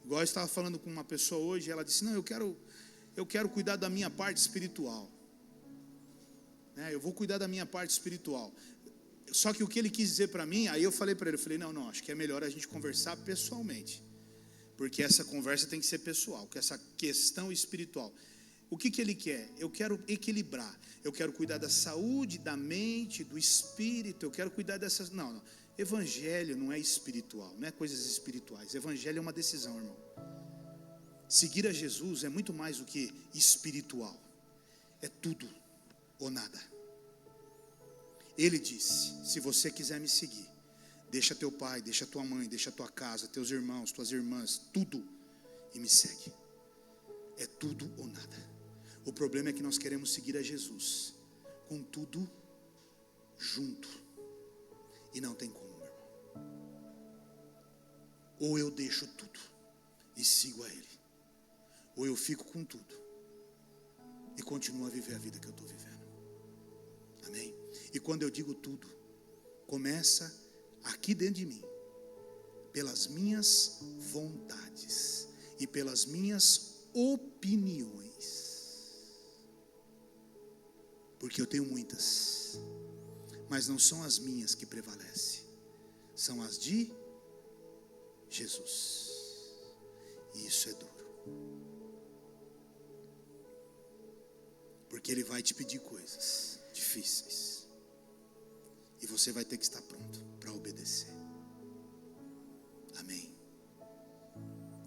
Igual eu estava falando com uma pessoa hoje, ela disse: não, eu quero cuidar da minha parte espiritual, né? Eu vou cuidar da minha parte espiritual. Só que o que ele quis dizer para mim, aí eu falei para ele, não, acho que é melhor a gente conversar pessoalmente, porque essa conversa tem que ser pessoal, que essa questão espiritual. O que ele quer? Eu quero equilibrar, eu quero cuidar da saúde, da mente, do espírito, eu quero cuidar dessas... Não, evangelho não é espiritual, não é coisas espirituais, evangelho é uma decisão, irmão. Seguir a Jesus é muito mais do que espiritual, é tudo ou nada. Ele disse: se você quiser me seguir, deixa teu pai, deixa tua mãe, deixa tua casa, teus irmãos, tuas irmãs, tudo, e me segue. É tudo ou nada. O problema é que nós queremos seguir a Jesus com tudo junto, e não tem como, meu irmão. Ou eu deixo tudo e sigo a Ele, ou eu fico com tudo e continuo a viver a vida que eu estou vivendo. Amém? E quando eu digo tudo, começa aqui dentro de mim, pelas minhas vontades e pelas minhas opiniões, porque eu tenho muitas, mas não são as minhas que prevalecem, são as de Jesus. E isso é duro, porque Ele vai te pedir coisas difíceis, e você vai ter que estar pronto para obedecer. Amém?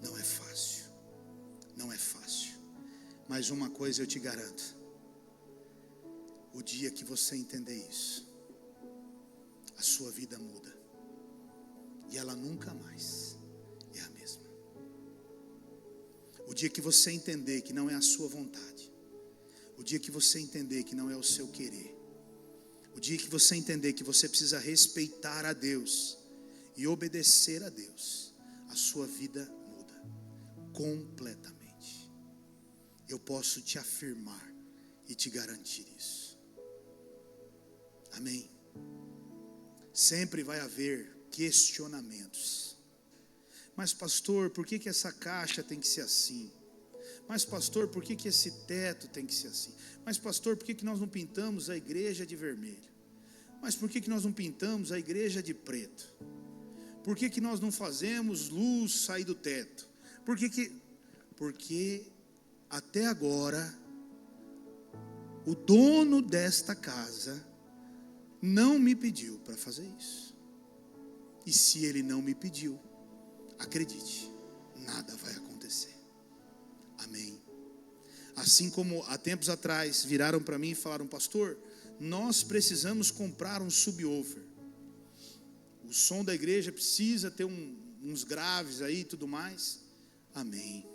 Não é fácil, não é fácil, mas uma coisa eu te garanto: o dia que você entender isso, a sua vida muda, e ela nunca mais é a mesma. O dia que você entender que não é a sua vontade, o dia que você entender que não é o seu querer, o dia que você entender que você precisa respeitar a Deus e obedecer a Deus, a sua vida muda completamente. Eu posso te afirmar e te garantir isso. Amém? Sempre vai haver questionamentos. Mas pastor, por que essa caixa tem que ser assim? Mas pastor, por que esse teto tem que ser assim? Mas pastor, por que nós não pintamos a igreja de vermelho? Mas por que nós não pintamos a igreja de preto? Por que nós não fazemos luz sair do teto? Porque até agora o dono desta casa não me pediu para fazer isso. E se ele não me pediu, acredite, nada vai acontecer. Amém? Assim como há tempos atrás viraram para mim e falaram: pastor, nós precisamos comprar um subwoofer. O som da igreja precisa ter uns graves aí e tudo mais. Amém.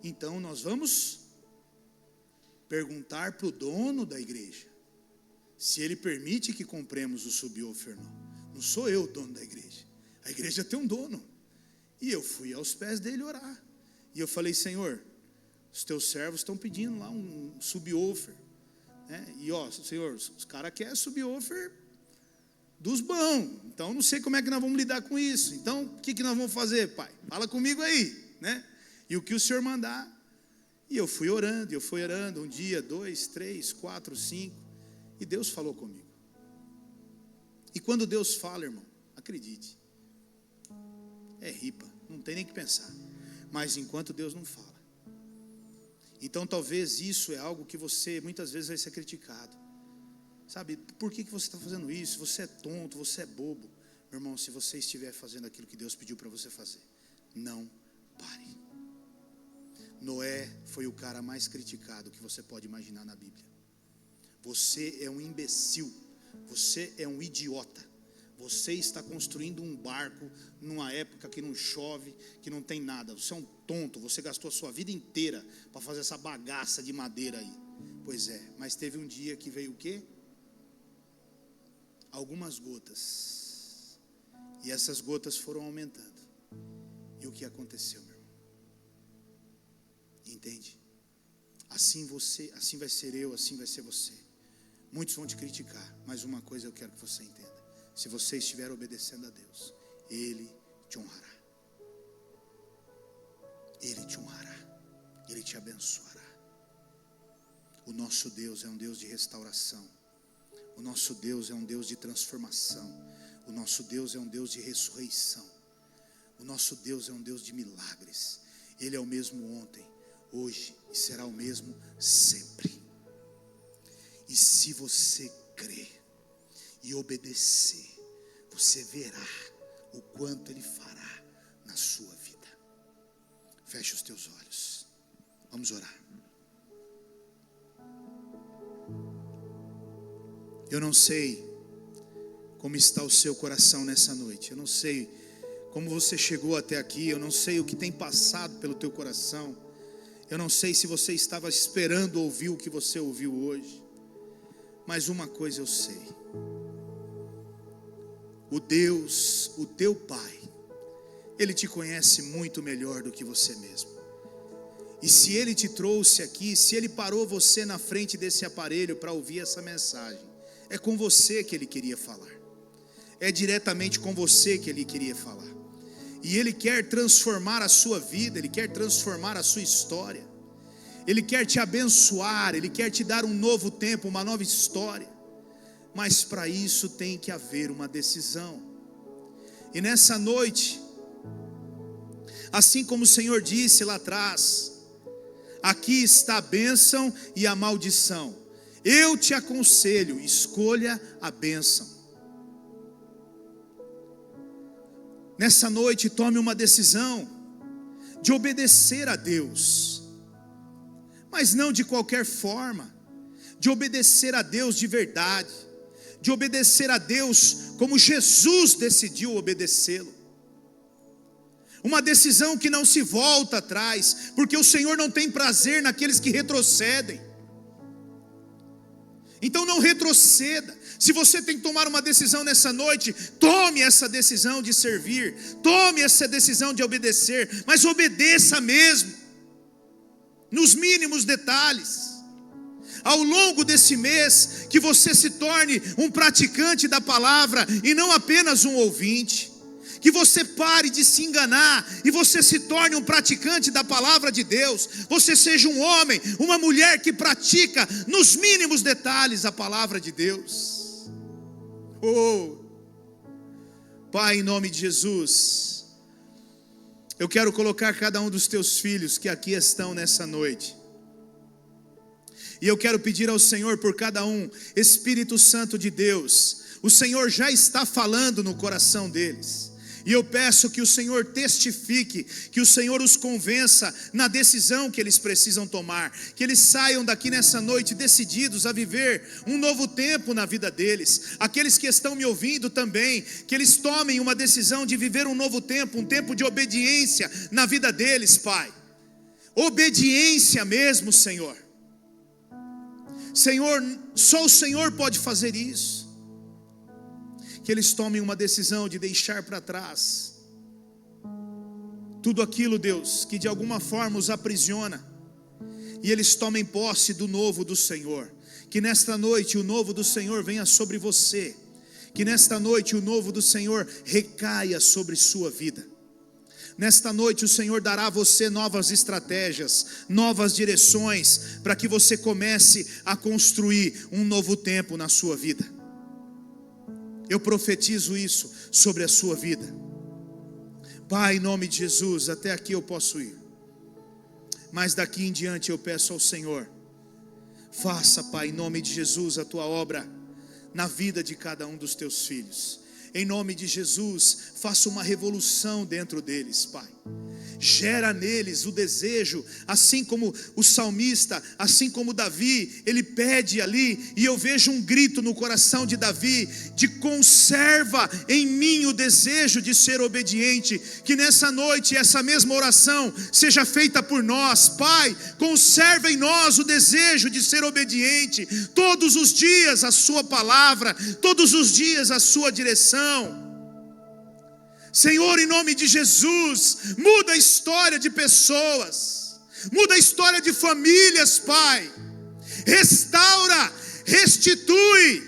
Então nós vamos perguntar para o dono da igreja se ele permite que compremos o subwoofer ou não. Não sou eu o dono da igreja. A igreja tem um dono. E eu fui aos pés dele orar. E eu falei: Senhor, os teus servos estão pedindo lá um subwoofer, né? E Senhor, os caras querem subwoofer dos bons. Então não sei como é que nós vamos lidar com isso. Então o que nós vamos fazer, pai? Fala comigo aí, né? E o que o Senhor mandar. E eu fui orando, um dia, 2, 3, 4, 5. E Deus falou comigo. E quando Deus fala, irmão, acredite, é ripa, não tem nem que pensar. Mas enquanto Deus não fala, então talvez isso é algo que você muitas vezes vai ser criticado. Sabe, por que você está fazendo isso? Você é tonto, você é bobo. Meu irmão, se você estiver fazendo aquilo que Deus pediu para você fazer, não pare. Noé foi o cara mais criticado que você pode imaginar na Bíblia. Você é um imbecil, você é um idiota. Você está construindo um barco numa época que não chove, que não tem nada. Você é um tonto, você gastou a sua vida inteira para fazer essa bagaça de madeira aí. Pois é, mas teve um dia que veio o quê? Algumas gotas. E essas gotas foram aumentando. E o que aconteceu, meu irmão? Entende? Assim vai ser eu, assim vai ser você. Muitos vão te criticar, mas uma coisa eu quero que você entenda. Se você estiver obedecendo a Deus, Ele te honrará. Ele te honrará. Ele te abençoará. O nosso Deus é um Deus de restauração. O nosso Deus é um Deus de transformação. O nosso Deus é um Deus de ressurreição. O nosso Deus é um Deus de milagres. Ele é o mesmo ontem, hoje e será o mesmo sempre. E se você crer e obedecer, você verá o quanto Ele fará na sua vida. Feche os teus olhos. Vamos orar. Eu não sei como está o seu coração nessa noite. Eu não sei como você chegou até aqui. Eu não sei o que tem passado pelo teu coração. Eu não sei se você estava esperando ouvir o que você ouviu hoje. Mas uma coisa eu sei. O Deus, o teu Pai, Ele te conhece muito melhor do que você mesmo. E se Ele te trouxe aqui, se Ele parou você na frente desse aparelho para ouvir essa mensagem, é com você que Ele queria falar. É diretamente com você que Ele queria falar. E Ele quer transformar a sua vida, Ele quer transformar a sua história. Ele quer te abençoar, Ele quer te dar um novo tempo, uma nova história. Mas para isso tem que haver uma decisão. E nessa noite, assim como o Senhor disse lá atrás, aqui está a bênção e a maldição. Eu te aconselho, escolha a bênção. Nessa noite tome uma decisão de obedecer a Deus, mas não de qualquer forma, de obedecer a Deus de verdade, de obedecer a Deus como Jesus decidiu obedecê-lo. Uma decisão que não se volta atrás, porque o Senhor não tem prazer naqueles que retrocedem. Então não retroceda. Se você tem que tomar uma decisão nessa noite, tome essa decisão de servir, tome essa decisão de obedecer, mas obedeça mesmo, nos mínimos detalhes. Ao longo desse mês, que você se torne um praticante da palavra e não apenas um ouvinte. Que você pare de se enganar e você se torne um praticante da palavra de Deus. Você seja um homem, uma mulher que pratica nos mínimos detalhes a palavra de Deus. Oh, Pai, em nome de Jesus, eu quero colocar cada um dos teus filhos que aqui estão nessa noite. E eu quero pedir ao Senhor por cada um, Espírito Santo de Deus, o Senhor já está falando no coração deles. E eu peço que o Senhor testifique, que o Senhor os convença na decisão que eles precisam tomar, que eles saiam daqui nessa noite decididos a viver um novo tempo na vida deles. Aqueles que estão me ouvindo também, que eles tomem uma decisão de viver um novo tempo, um tempo de obediência na vida deles, Pai. Obediência mesmo, Senhor. Senhor, só o Senhor pode fazer isso. Que eles tomem uma decisão de deixar para trás tudo aquilo, Deus, que de alguma forma os aprisiona, e eles tomem posse do novo do Senhor. Que nesta noite o novo do Senhor venha sobre você, que nesta noite o novo do Senhor recaia sobre sua vida. Nesta noite o Senhor dará a você novas estratégias, novas direções, para que você comece a construir um novo tempo na sua vida. Eu profetizo isso sobre a sua vida. Pai, em nome de Jesus, até aqui eu posso ir, mas daqui em diante eu peço ao Senhor, faça, Pai, em nome de Jesus, a tua obra na vida de cada um dos teus filhos. Em nome de Jesus, faça uma revolução dentro deles, Pai. Gera neles o desejo, assim como o salmista, assim como Davi, ele pede ali, e eu vejo um grito no coração de Davi, de conserva em mim o desejo de ser obediente. Que nessa noite essa mesma oração seja feita por nós. Pai, conserva em nós o desejo de ser obediente, todos os dias a sua palavra, todos os dias a sua direção. Senhor, em nome de Jesus, muda a história de pessoas, muda a história de famílias, Pai. Restaura, restitui,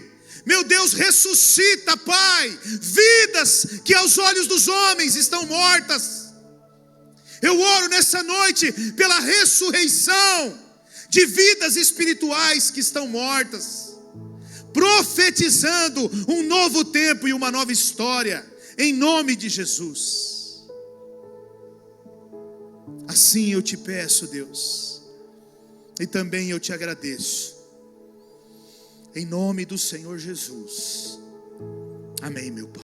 meu Deus, ressuscita, Pai, vidas que aos olhos dos homens estão mortas. Eu oro nessa noite pela ressurreição de vidas espirituais que estão mortas, profetizando um novo tempo e uma nova história. Em nome de Jesus. Assim eu te peço, Deus, e também eu te agradeço, em nome do Senhor Jesus. Amém, meu Pai.